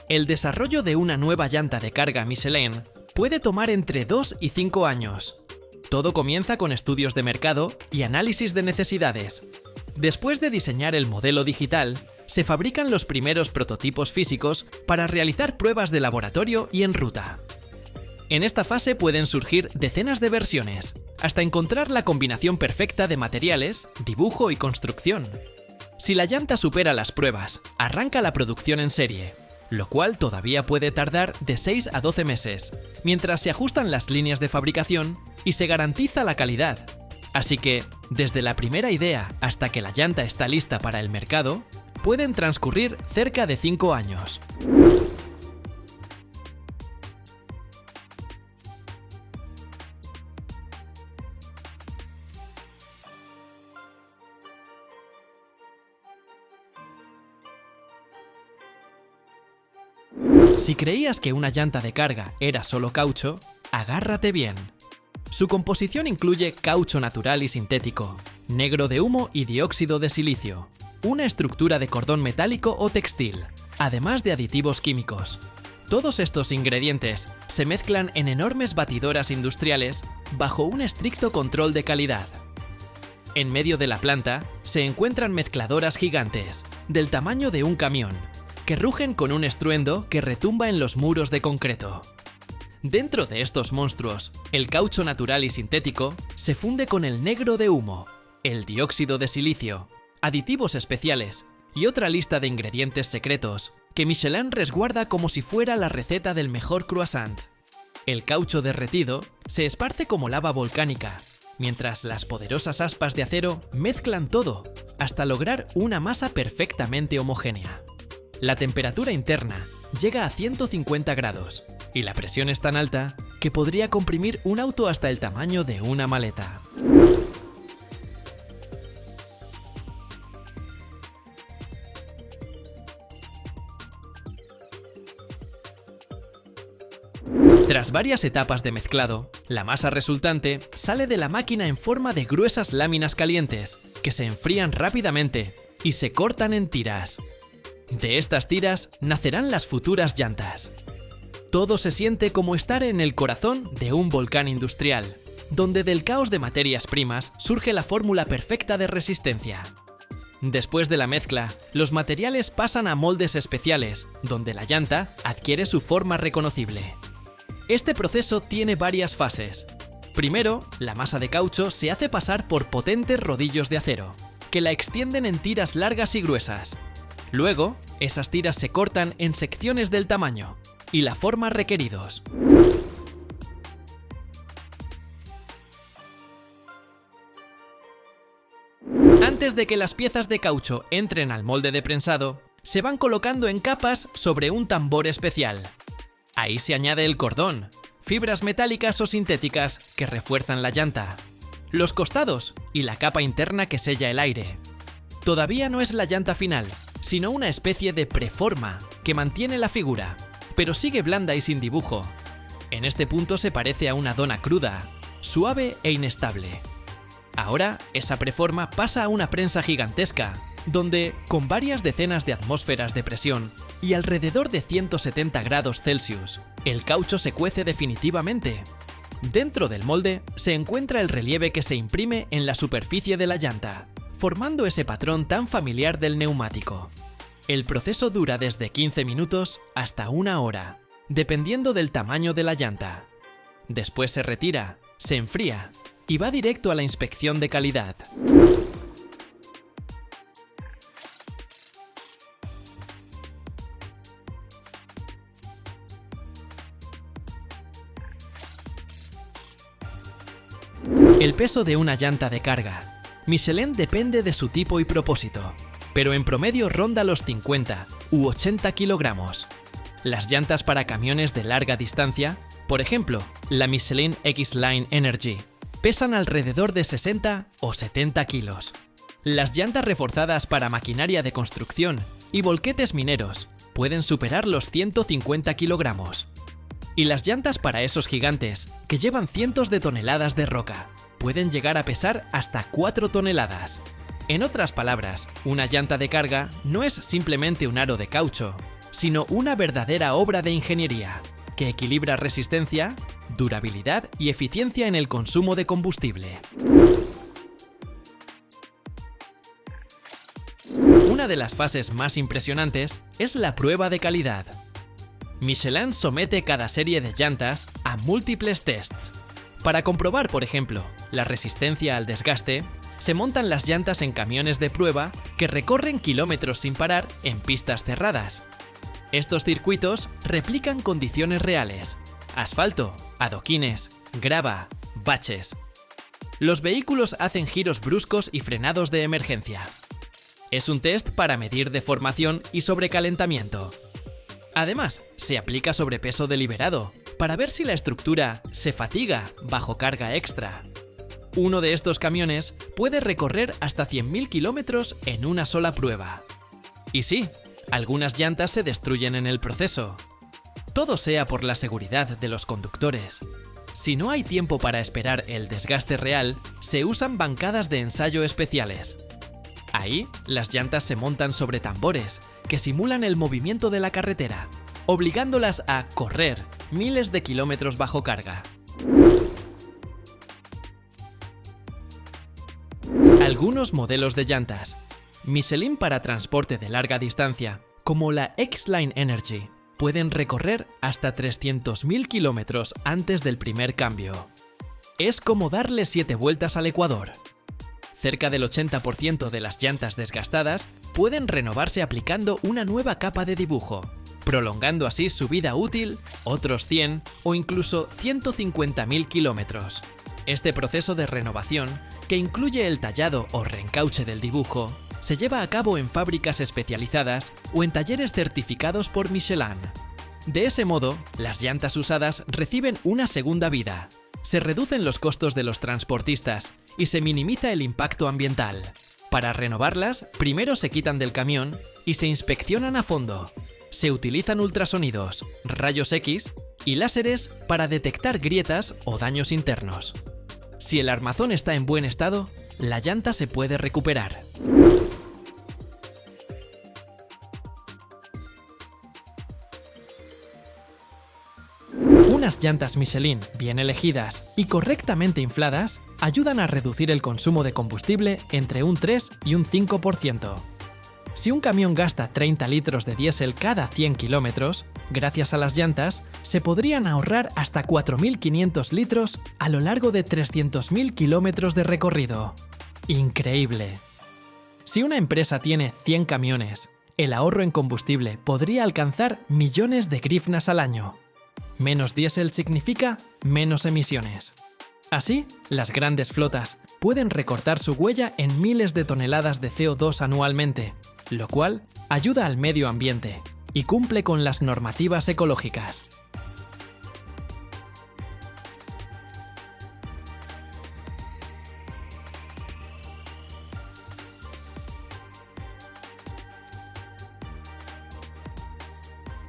El desarrollo de una nueva llanta de carga Michelin puede tomar entre 2 y 5 años. Todo comienza con estudios de mercado y análisis de necesidades. Después de diseñar el modelo digital, se fabrican los primeros prototipos físicos para realizar pruebas de laboratorio y en ruta. En esta fase pueden surgir decenas de versiones, hasta encontrar la combinación perfecta de materiales, dibujo y construcción. Si la llanta supera las pruebas, arranca la producción en serie, lo cual todavía puede tardar de 6 a 12 meses, mientras se ajustan las líneas de fabricación y se garantiza la calidad. Así que, desde la primera idea hasta que la llanta está lista para el mercado, pueden transcurrir cerca de 5 años. Si creías que una llanta de carga era solo caucho, agárrate bien. Su composición incluye caucho natural y sintético, negro de humo y dióxido de silicio, una estructura de cordón metálico o textil, además de aditivos químicos. Todos estos ingredientes se mezclan en enormes batidoras industriales bajo un estricto control de calidad. En medio de la planta se encuentran mezcladoras gigantes, del tamaño de un camión, que rugen con un estruendo que retumba en los muros de concreto. Dentro de estos monstruos, el caucho natural y sintético se funde con el negro de humo, el dióxido de silicio, aditivos especiales y otra lista de ingredientes secretos que Michelin resguarda como si fuera la receta del mejor croissant. El caucho derretido se esparce como lava volcánica, mientras las poderosas aspas de acero mezclan todo hasta lograr una masa perfectamente homogénea. La temperatura interna llega a 150 grados y la presión es tan alta que podría comprimir un auto hasta el tamaño de una maleta. Tras varias etapas de mezclado, la masa resultante sale de la máquina en forma de gruesas láminas calientes que se enfrían rápidamente y se cortan en tiras. De estas tiras nacerán las futuras llantas. Todo se siente como estar en el corazón de un volcán industrial, donde del caos de materias primas surge la fórmula perfecta de resistencia. Después de la mezcla, los materiales pasan a moldes especiales, donde la llanta adquiere su forma reconocible. Este proceso tiene varias fases. Primero, la masa de caucho se hace pasar por potentes rodillos de acero, que la extienden en tiras largas y gruesas. Luego, esas tiras se cortan en secciones del tamaño y la forma requeridos. Antes de que las piezas de caucho entren al molde de prensado, se van colocando en capas sobre un tambor especial. Ahí se añade el cordón, fibras metálicas o sintéticas que refuerzan la llanta. los costados y la capa interna que sella el aire. Todavía no es la llanta final, sino una especie de preforma que mantiene la figura, pero sigue blanda y sin dibujo. En este punto se parece a una dona cruda, suave e inestable. Ahora, esa preforma pasa a una prensa gigantesca, donde, con varias decenas de atmósferas de presión y alrededor de 170 grados Celsius, el caucho se cuece definitivamente. Dentro del molde se encuentra el relieve que se imprime en la superficie de la llanta, formando ese patrón tan familiar del neumático. El proceso dura desde 15 minutos hasta 1 hora, dependiendo del tamaño de la llanta. Después se retira, se enfría y va directo a la inspección de calidad. El peso de una llanta de carga. Michelin depende de su tipo y propósito, pero en promedio ronda los 50 u 80 kilogramos. Las llantas para camiones de larga distancia, por ejemplo, la Michelin X-Line Energy, pesan alrededor de 60 o 70 kilos. Las llantas reforzadas para maquinaria de construcción y volquetes mineros pueden superar los 150 kilogramos. Y las llantas para esos gigantes, que llevan cientos de toneladas de roca, pueden llegar a pesar hasta 4 toneladas. En otras palabras, una llanta de carga no es simplemente un aro de caucho, sino una verdadera obra de ingeniería, que equilibra resistencia, durabilidad y eficiencia en el consumo de combustible. Una de las fases más impresionantes es la prueba de calidad. Michelin somete cada serie de llantas a múltiples tests. Para comprobar, por ejemplo, la resistencia al desgaste, se montan las llantas en camiones de prueba que recorren kilómetros sin parar en pistas cerradas. Estos circuitos replican condiciones reales: asfalto, adoquines, grava, baches. Los vehículos hacen giros bruscos y frenados de emergencia. Es un test para medir deformación y sobrecalentamiento. Además, se aplica sobrepeso deliberado para ver si la estructura se fatiga bajo carga extra. Uno de estos camiones puede recorrer hasta 100.000 kilómetros en una sola prueba. Y sí, algunas llantas se destruyen en el proceso. Todo sea por la seguridad de los conductores. Si no hay tiempo para esperar el desgaste real, se usan bancadas de ensayo especiales. Ahí, las llantas se montan sobre tambores que simulan el movimiento de la carretera, obligándolas a correr miles de kilómetros bajo carga. Algunos modelos de llantas. Michelin para transporte de larga distancia, como la X-Line Energy, pueden recorrer hasta 300.000 kilómetros antes del primer cambio. Es como darle 7 vueltas al Ecuador. Cerca del 80% de las llantas desgastadas pueden renovarse aplicando una nueva capa de dibujo, prolongando así su vida útil otros 100 o incluso 150.000 kilómetros. Este proceso de renovación, que incluye el tallado o reencauche del dibujo, se lleva a cabo en fábricas especializadas o en talleres certificados por Michelin. De ese modo, las llantas usadas reciben una segunda vida. Se reducen los costos de los transportistas y se minimiza el impacto ambiental. Para renovarlas, primero se quitan del camión y se inspeccionan a fondo. Se utilizan ultrasonidos, rayos X y láseres para detectar grietas o daños internos. Si el armazón está en buen estado, la llanta se puede recuperar. Unas llantas Michelin bien elegidas y correctamente infladas ayudan a reducir el consumo de combustible entre un 3 y un 5%. Si un camión gasta 30 litros de diésel cada 100 kilómetros, gracias a las llantas, se podrían ahorrar hasta 4.500 litros a lo largo de 300.000 kilómetros de recorrido. ¡Increíble! Si una empresa tiene 100 camiones, el ahorro en combustible podría alcanzar millones de grivnas al año. Menos diésel significa menos emisiones. Así, las grandes flotas pueden recortar su huella en miles de toneladas de CO2 anualmente, lo cual ayuda al medio ambiente y cumple con las normativas ecológicas.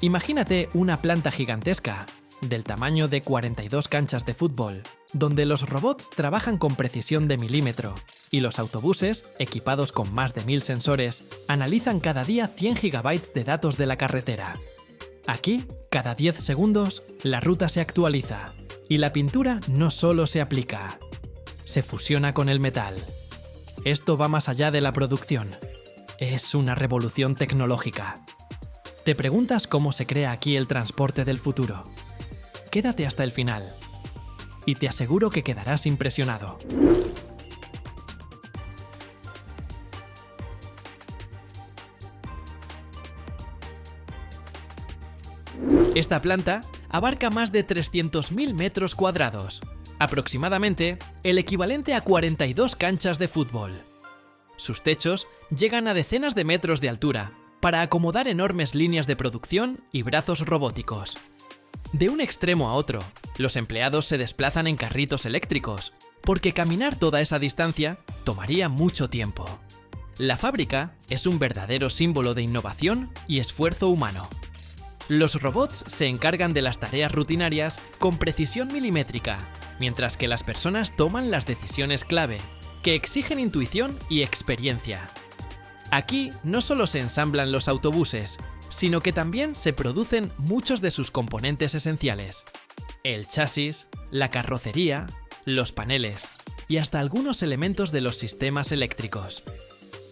Imagínate una planta gigantesca, del tamaño de 42 canchas de fútbol, donde los robots trabajan con precisión de milímetro y los autobuses, equipados con más de 1000 sensores, analizan cada día 100 gigabytes de datos de la carretera. Aquí, cada 10 segundos, la ruta se actualiza y la pintura no solo se aplica, se fusiona con el metal. Esto va más allá de la producción. Es una revolución tecnológica. ¿Te preguntas cómo se crea aquí el transporte del futuro? Quédate hasta el final y te aseguro que quedarás impresionado. Esta planta abarca más de 300.000 metros cuadrados, aproximadamente el equivalente a 42 canchas de fútbol. Sus techos llegan a decenas de metros de altura para acomodar enormes líneas de producción y brazos robóticos. De un extremo a otro, los empleados se desplazan en carritos eléctricos, porque caminar toda esa distancia tomaría mucho tiempo. La fábrica es un verdadero símbolo de innovación y esfuerzo humano. Los robots se encargan de las tareas rutinarias con precisión milimétrica, mientras que las personas toman las decisiones clave, que exigen intuición y experiencia. Aquí no solo se ensamblan los autobuses, sino que también se producen muchos de sus componentes esenciales: el chasis, la carrocería, los paneles y hasta algunos elementos de los sistemas eléctricos.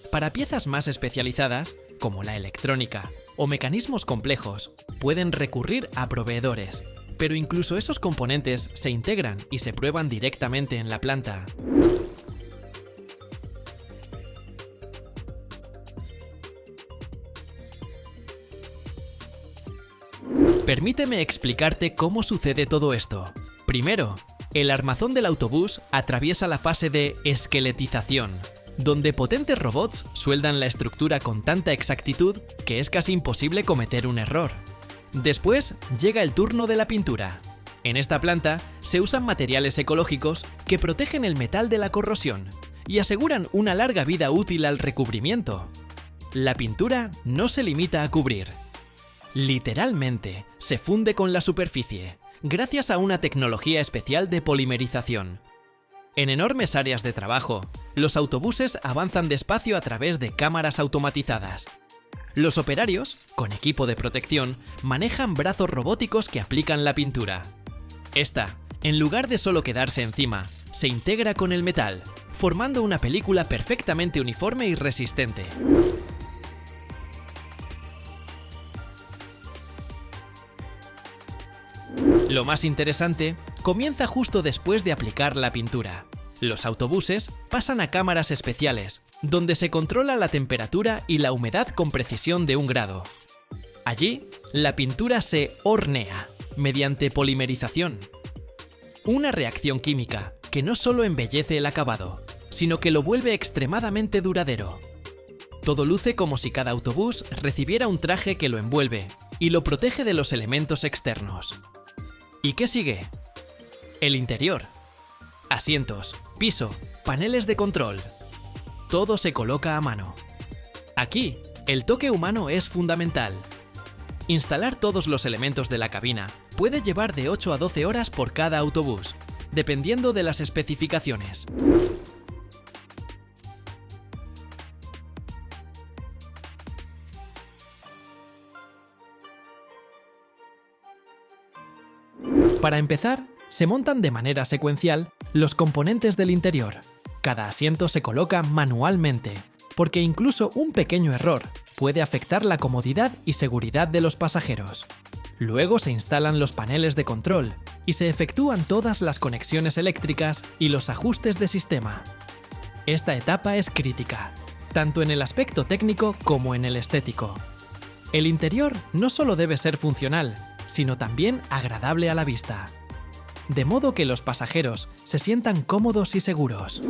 Para piezas más especializadas, como la electrónica o mecanismos complejos, pueden recurrir a proveedores, pero incluso esos componentes se integran y se prueban directamente en la planta. Permíteme explicarte cómo sucede todo esto. Primero, el armazón del autobús atraviesa la fase de esqueletización, donde potentes robots sueldan la estructura con tanta exactitud que es casi imposible cometer un error. Después llega el turno de la pintura. En esta planta se usan materiales ecológicos que protegen el metal de la corrosión y aseguran una larga vida útil al recubrimiento. La pintura no se limita a cubrir. Literalmente, se funde con la superficie, gracias a una tecnología especial de polimerización. En enormes áreas de trabajo, los autobuses avanzan despacio a través de cámaras automatizadas. Los operarios, con equipo de protección, manejan brazos robóticos que aplican la pintura. Esta, en lugar de solo quedarse encima, se integra con el metal, formando una película perfectamente uniforme y resistente. Lo más interesante comienza justo después de aplicar la pintura. Los autobuses pasan a cámaras especiales, donde se controla la temperatura y la humedad con precisión de 1 grado. Allí, la pintura se hornea mediante polimerización. Una reacción química que no solo embellece el acabado, sino que lo vuelve extremadamente duradero. Todo luce como si cada autobús recibiera un traje que lo envuelve y lo protege de los elementos externos. ¿Y qué sigue? El interior. Asientos, piso, paneles de control. Todo se coloca a mano. Aquí, el toque humano es fundamental. Instalar todos los elementos de la cabina puede llevar de 8 a 12 horas por cada autobús, dependiendo de las especificaciones. Para empezar, se montan de manera secuencial los componentes del interior. Cada asiento se coloca manualmente, porque incluso un pequeño error puede afectar la comodidad y seguridad de los pasajeros. Luego se instalan los paneles de control y se efectúan todas las conexiones eléctricas y los ajustes de sistema. Esta etapa es crítica, tanto en el aspecto técnico como en el estético. El interior no solo debe ser funcional, sino también agradable a la vista, de modo que los pasajeros se sientan cómodos y seguros.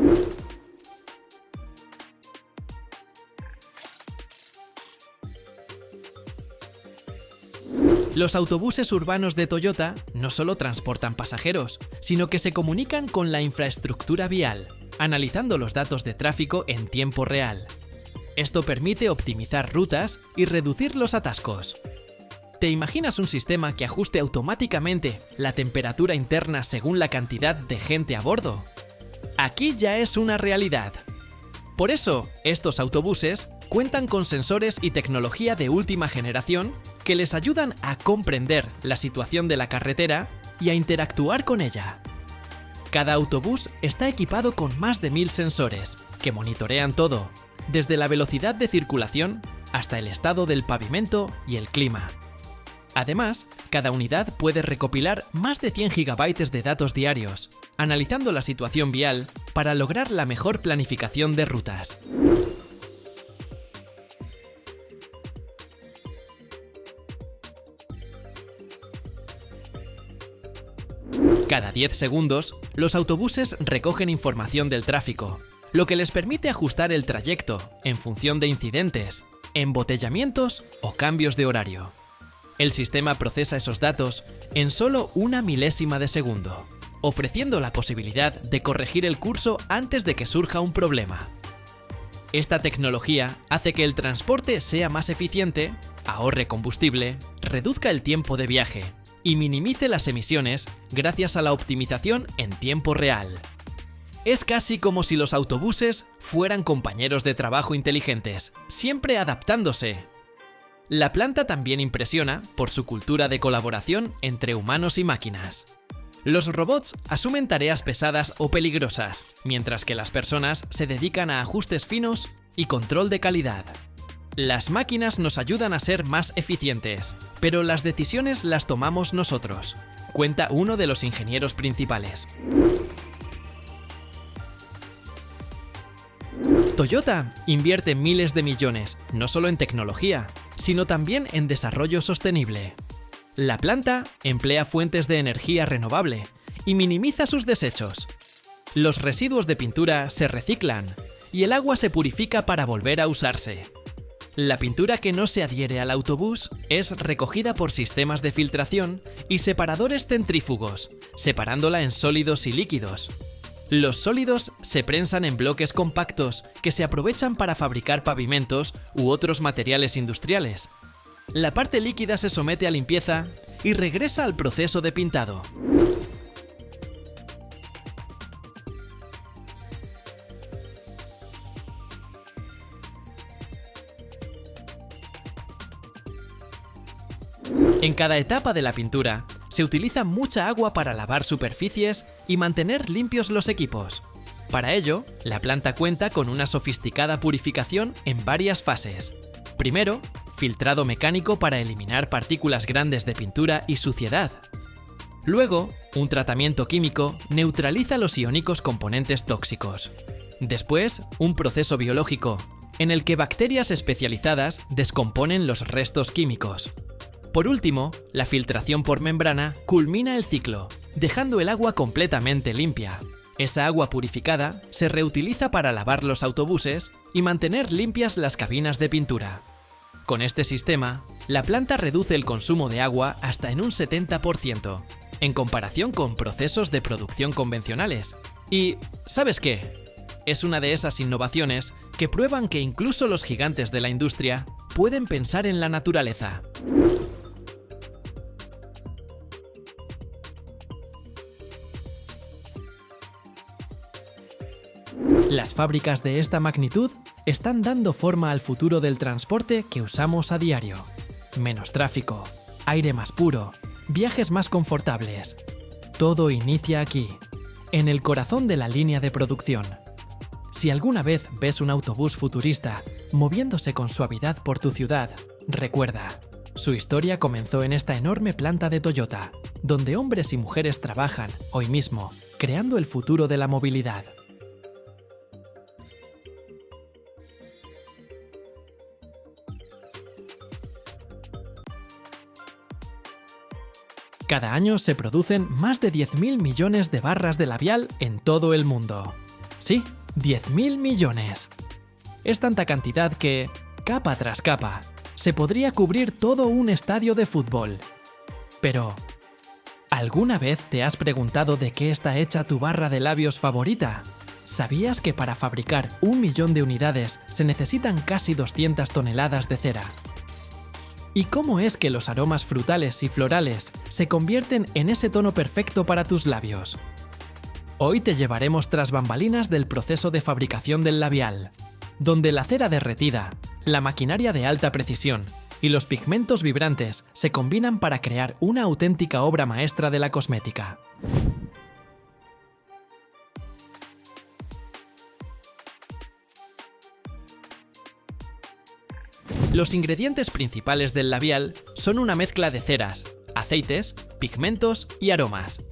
Los autobuses urbanos de Toyota no solo transportan pasajeros, sino que se comunican con la infraestructura vial, analizando los datos de tráfico en tiempo real. Esto permite optimizar rutas y reducir los atascos. ¿Te imaginas un sistema que ajuste automáticamente la temperatura interna según la cantidad de gente a bordo? Aquí ya es una realidad. Por eso, estos autobuses cuentan con sensores y tecnología de última generación que les ayudan a comprender la situación de la carretera y a interactuar con ella. Cada autobús está equipado con más de 1000 sensores que monitorean todo, desde la velocidad de circulación hasta el estado del pavimento y el clima. Además, cada unidad puede recopilar más de 100 GB de datos diarios, analizando la situación vial para lograr la mejor planificación de rutas. Cada 10 segundos, los autobuses recogen información del tráfico, lo que les permite ajustar el trayecto en función de incidentes, embotellamientos o cambios de horario. El sistema procesa esos datos en solo una milésima de segundo, ofreciendo la posibilidad de corregir el curso antes de que surja un problema. Esta tecnología hace que el transporte sea más eficiente, ahorre combustible, reduzca el tiempo de viaje y minimice las emisiones gracias a la optimización en tiempo real. Es casi como si los autobuses fueran compañeros de trabajo inteligentes, siempre adaptándose. La planta también impresiona por su cultura de colaboración entre humanos y máquinas. Los robots asumen tareas pesadas o peligrosas, mientras que las personas se dedican a ajustes finos y control de calidad. Las máquinas nos ayudan a ser más eficientes, pero las decisiones las tomamos nosotros, cuenta uno de los ingenieros principales. Toyota invierte miles de millones, no solo en tecnología, sino también en desarrollo sostenible. La planta emplea fuentes de energía renovable y minimiza sus desechos. Los residuos de pintura se reciclan y el agua se purifica para volver a usarse. La pintura que no se adhiere al autobús es recogida por sistemas de filtración y separadores centrífugos, separándola en sólidos y líquidos. Los sólidos se prensan en bloques compactos que se aprovechan para fabricar pavimentos u otros materiales industriales. La parte líquida se somete a limpieza y regresa al proceso de pintado. En cada etapa de la pintura, se utiliza mucha agua para lavar superficies y mantener limpios los equipos. Para ello, la planta cuenta con una sofisticada purificación en varias fases. Primero, filtrado mecánico para eliminar partículas grandes de pintura y suciedad. Luego, un tratamiento químico neutraliza los iónicos componentes tóxicos. Después, un proceso biológico, en el que bacterias especializadas descomponen los restos químicos. Por último, la filtración por membrana culmina el ciclo, dejando el agua completamente limpia. Esa agua purificada se reutiliza para lavar los autobuses y mantener limpias las cabinas de pintura. Con este sistema, la planta reduce el consumo de agua hasta en un 70%, en comparación con procesos de producción convencionales. Y, ¿sabes qué? Es una de esas innovaciones que prueban que incluso los gigantes de la industria pueden pensar en la naturaleza. Las fábricas de esta magnitud están dando forma al futuro del transporte que usamos a diario. Menos tráfico, aire más puro, viajes más confortables. Todo inicia aquí, en el corazón de la línea de producción. Si alguna vez ves un autobús futurista moviéndose con suavidad por tu ciudad, recuerda, su historia comenzó en esta enorme planta de Toyota, donde hombres y mujeres trabajan hoy mismo, creando el futuro de la movilidad. Cada año se producen más de 10.000 millones de barras de labial en todo el mundo. Sí, 10.000 millones. Es tanta cantidad que, capa tras capa, se podría cubrir todo un estadio de fútbol. Pero, ¿alguna vez te has preguntado de qué está hecha tu barra de labios favorita? ¿Sabías que para fabricar 1 millón de unidades se necesitan casi 200 toneladas de cera? ¿Y cómo es que los aromas frutales y florales se convierten en ese tono perfecto para tus labios? Hoy te llevaremos tras bambalinas del proceso de fabricación del labial, donde la cera derretida, la maquinaria de alta precisión y los pigmentos vibrantes se combinan para crear una auténtica obra maestra de la cosmética. Los ingredientes principales del labial son una mezcla de ceras, aceites, pigmentos y aromas.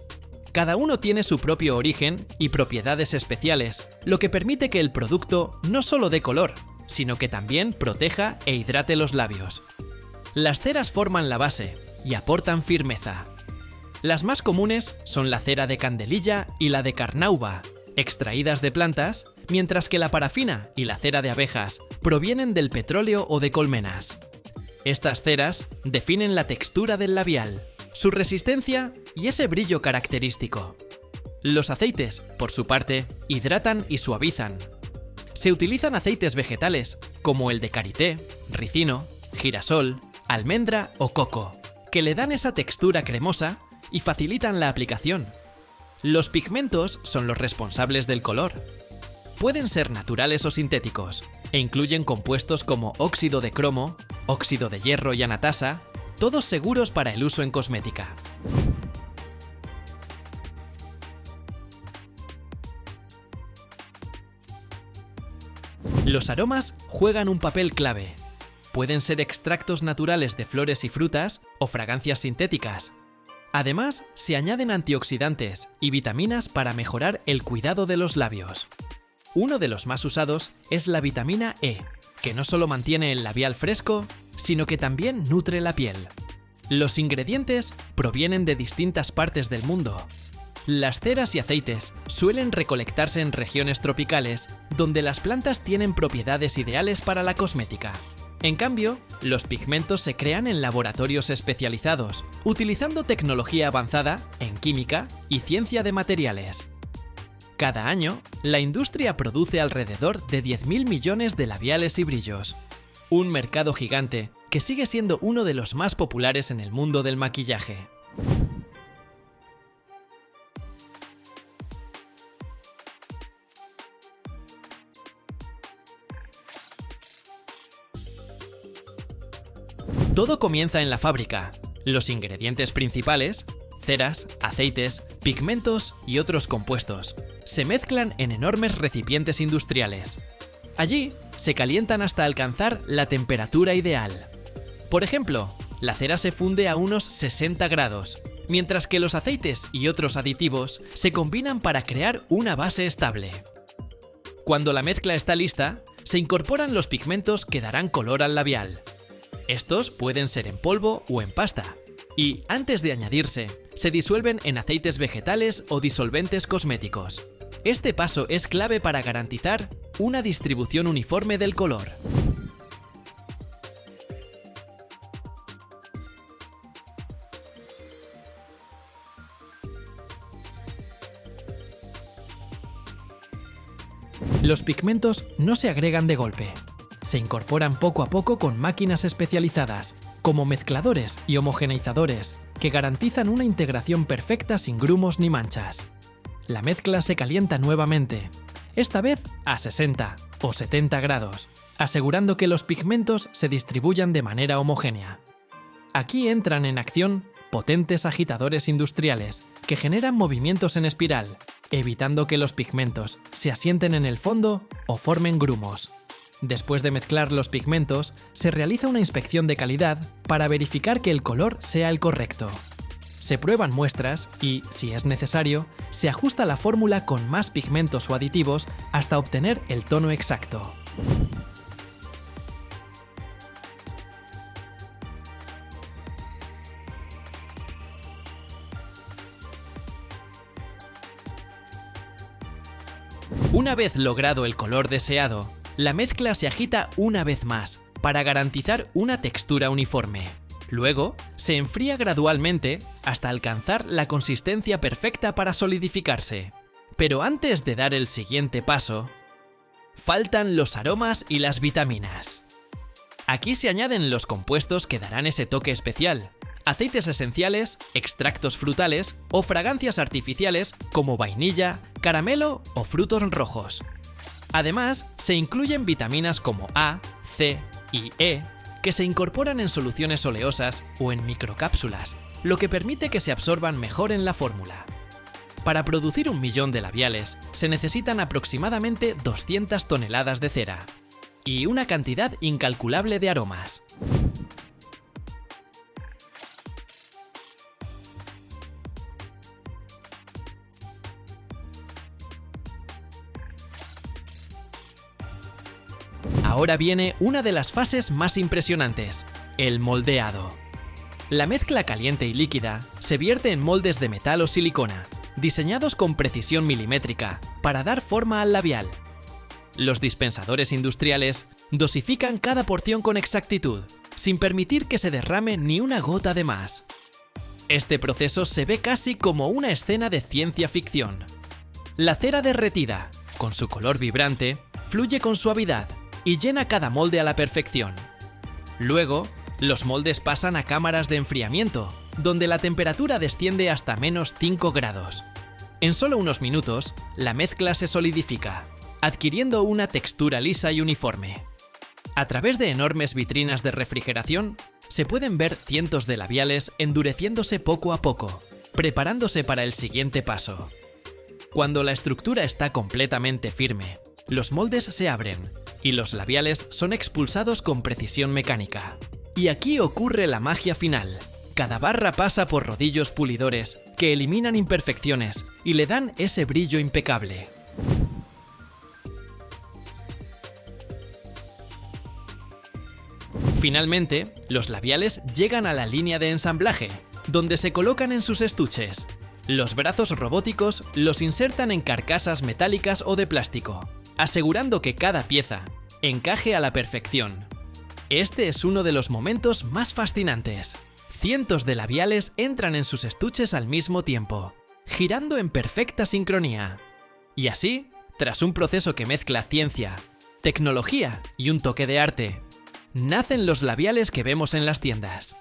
Cada uno tiene su propio origen y propiedades especiales, lo que permite que el producto no solo dé color, sino que también proteja e hidrate los labios. Las ceras forman la base y aportan firmeza. Las más comunes son la cera de candelilla y la de carnauba, extraídas de plantas, mientras que la parafina y la cera de abejas provienen del petróleo o de colmenas. Estas ceras definen la textura del labial, su resistencia y ese brillo característico. Los aceites, por su parte, hidratan y suavizan. Se utilizan aceites vegetales, como el de karité, ricino, girasol, almendra o coco, que le dan esa textura cremosa y facilitan la aplicación. Los pigmentos son los responsables del color. Pueden ser naturales o sintéticos, e incluyen compuestos como óxido de cromo, óxido de hierro y anatasa, todos seguros para el uso en cosmética. Los aromas juegan un papel clave. Pueden ser extractos naturales de flores y frutas o fragancias sintéticas. Además, se añaden antioxidantes y vitaminas para mejorar el cuidado de los labios. Uno de los más usados es la vitamina E, que no solo mantiene el labial fresco, sino que también nutre la piel. Los ingredientes provienen de distintas partes del mundo. Las ceras y aceites suelen recolectarse en regiones tropicales, donde las plantas tienen propiedades ideales para la cosmética. En cambio, los pigmentos se crean en laboratorios especializados, utilizando tecnología avanzada en química y ciencia de materiales. Cada año, la industria produce alrededor de 10.000 millones de labiales y brillos. Un mercado gigante que sigue siendo uno de los más populares en el mundo del maquillaje. Todo comienza en la fábrica. Los ingredientes principales, ceras, aceites, pigmentos y otros compuestos, se mezclan en enormes recipientes industriales. Allí se calientan hasta alcanzar la temperatura ideal. Por ejemplo, la cera se funde a unos 60 grados, mientras que los aceites y otros aditivos se combinan para crear una base estable. Cuando la mezcla está lista, se incorporan los pigmentos que darán color al labial. Estos pueden ser en polvo o en pasta, y antes de añadirse, se disuelven en aceites vegetales o disolventes cosméticos. Este paso es clave para garantizar una distribución uniforme del color. Los pigmentos no se agregan de golpe. Se incorporan poco a poco con máquinas especializadas, como mezcladores y homogeneizadores, que garantizan una integración perfecta sin grumos ni manchas. La mezcla se calienta nuevamente, esta vez a 60 o 70 grados, asegurando que los pigmentos se distribuyan de manera homogénea. Aquí entran en acción potentes agitadores industriales que generan movimientos en espiral, evitando que los pigmentos se asienten en el fondo o formen grumos. Después de mezclar los pigmentos, se realiza una inspección de calidad para verificar que el color sea el correcto. Se prueban muestras y, si es necesario, se ajusta la fórmula con más pigmentos o aditivos hasta obtener el tono exacto. Una vez logrado el color deseado, la mezcla se agita una vez más para garantizar una textura uniforme. Luego, se enfría gradualmente hasta alcanzar la consistencia perfecta para solidificarse. Pero antes de dar el siguiente paso, faltan los aromas y las vitaminas. Aquí se añaden los compuestos que darán ese toque especial: aceites esenciales, extractos frutales o fragancias artificiales como vainilla, caramelo o frutos rojos. Además, se incluyen vitaminas como A, C y E, que se incorporan en soluciones oleosas o en microcápsulas, lo que permite que se absorban mejor en la fórmula. Para producir 1 millón de labiales, se necesitan aproximadamente 200 toneladas de cera y una cantidad incalculable de aromas. Ahora viene una de las fases más impresionantes: el moldeado. La mezcla caliente y líquida se vierte en moldes de metal o silicona, diseñados con precisión milimétrica para dar forma al labial. Los dispensadores industriales dosifican cada porción con exactitud, sin permitir que se derrame ni una gota de más. Este proceso se ve casi como una escena de ciencia ficción. La cera derretida, con su color vibrante, fluye con suavidad y llena cada molde a la perfección. Luego, los moldes pasan a cámaras de enfriamiento, donde la temperatura desciende hasta -5 grados. En solo unos minutos, la mezcla se solidifica, adquiriendo una textura lisa y uniforme. A través de enormes vitrinas de refrigeración, se pueden ver cientos de labiales endureciéndose poco a poco, preparándose para el siguiente paso. Cuando la estructura está completamente firme, los moldes se abren y los labiales son expulsados con precisión mecánica. Y aquí ocurre la magia final. Cada barra pasa por rodillos pulidores que eliminan imperfecciones y le dan ese brillo impecable. Finalmente, los labiales llegan a la línea de ensamblaje, donde se colocan en sus estuches. Los brazos robóticos los insertan en carcasas metálicas o de plástico, asegurando que cada pieza encaje a la perfección. Este es uno de los momentos más fascinantes. Cientos de labiales entran en sus estuches al mismo tiempo, girando en perfecta sincronía. Y así, tras un proceso que mezcla ciencia, tecnología y un toque de arte, nacen los labiales que vemos en las tiendas.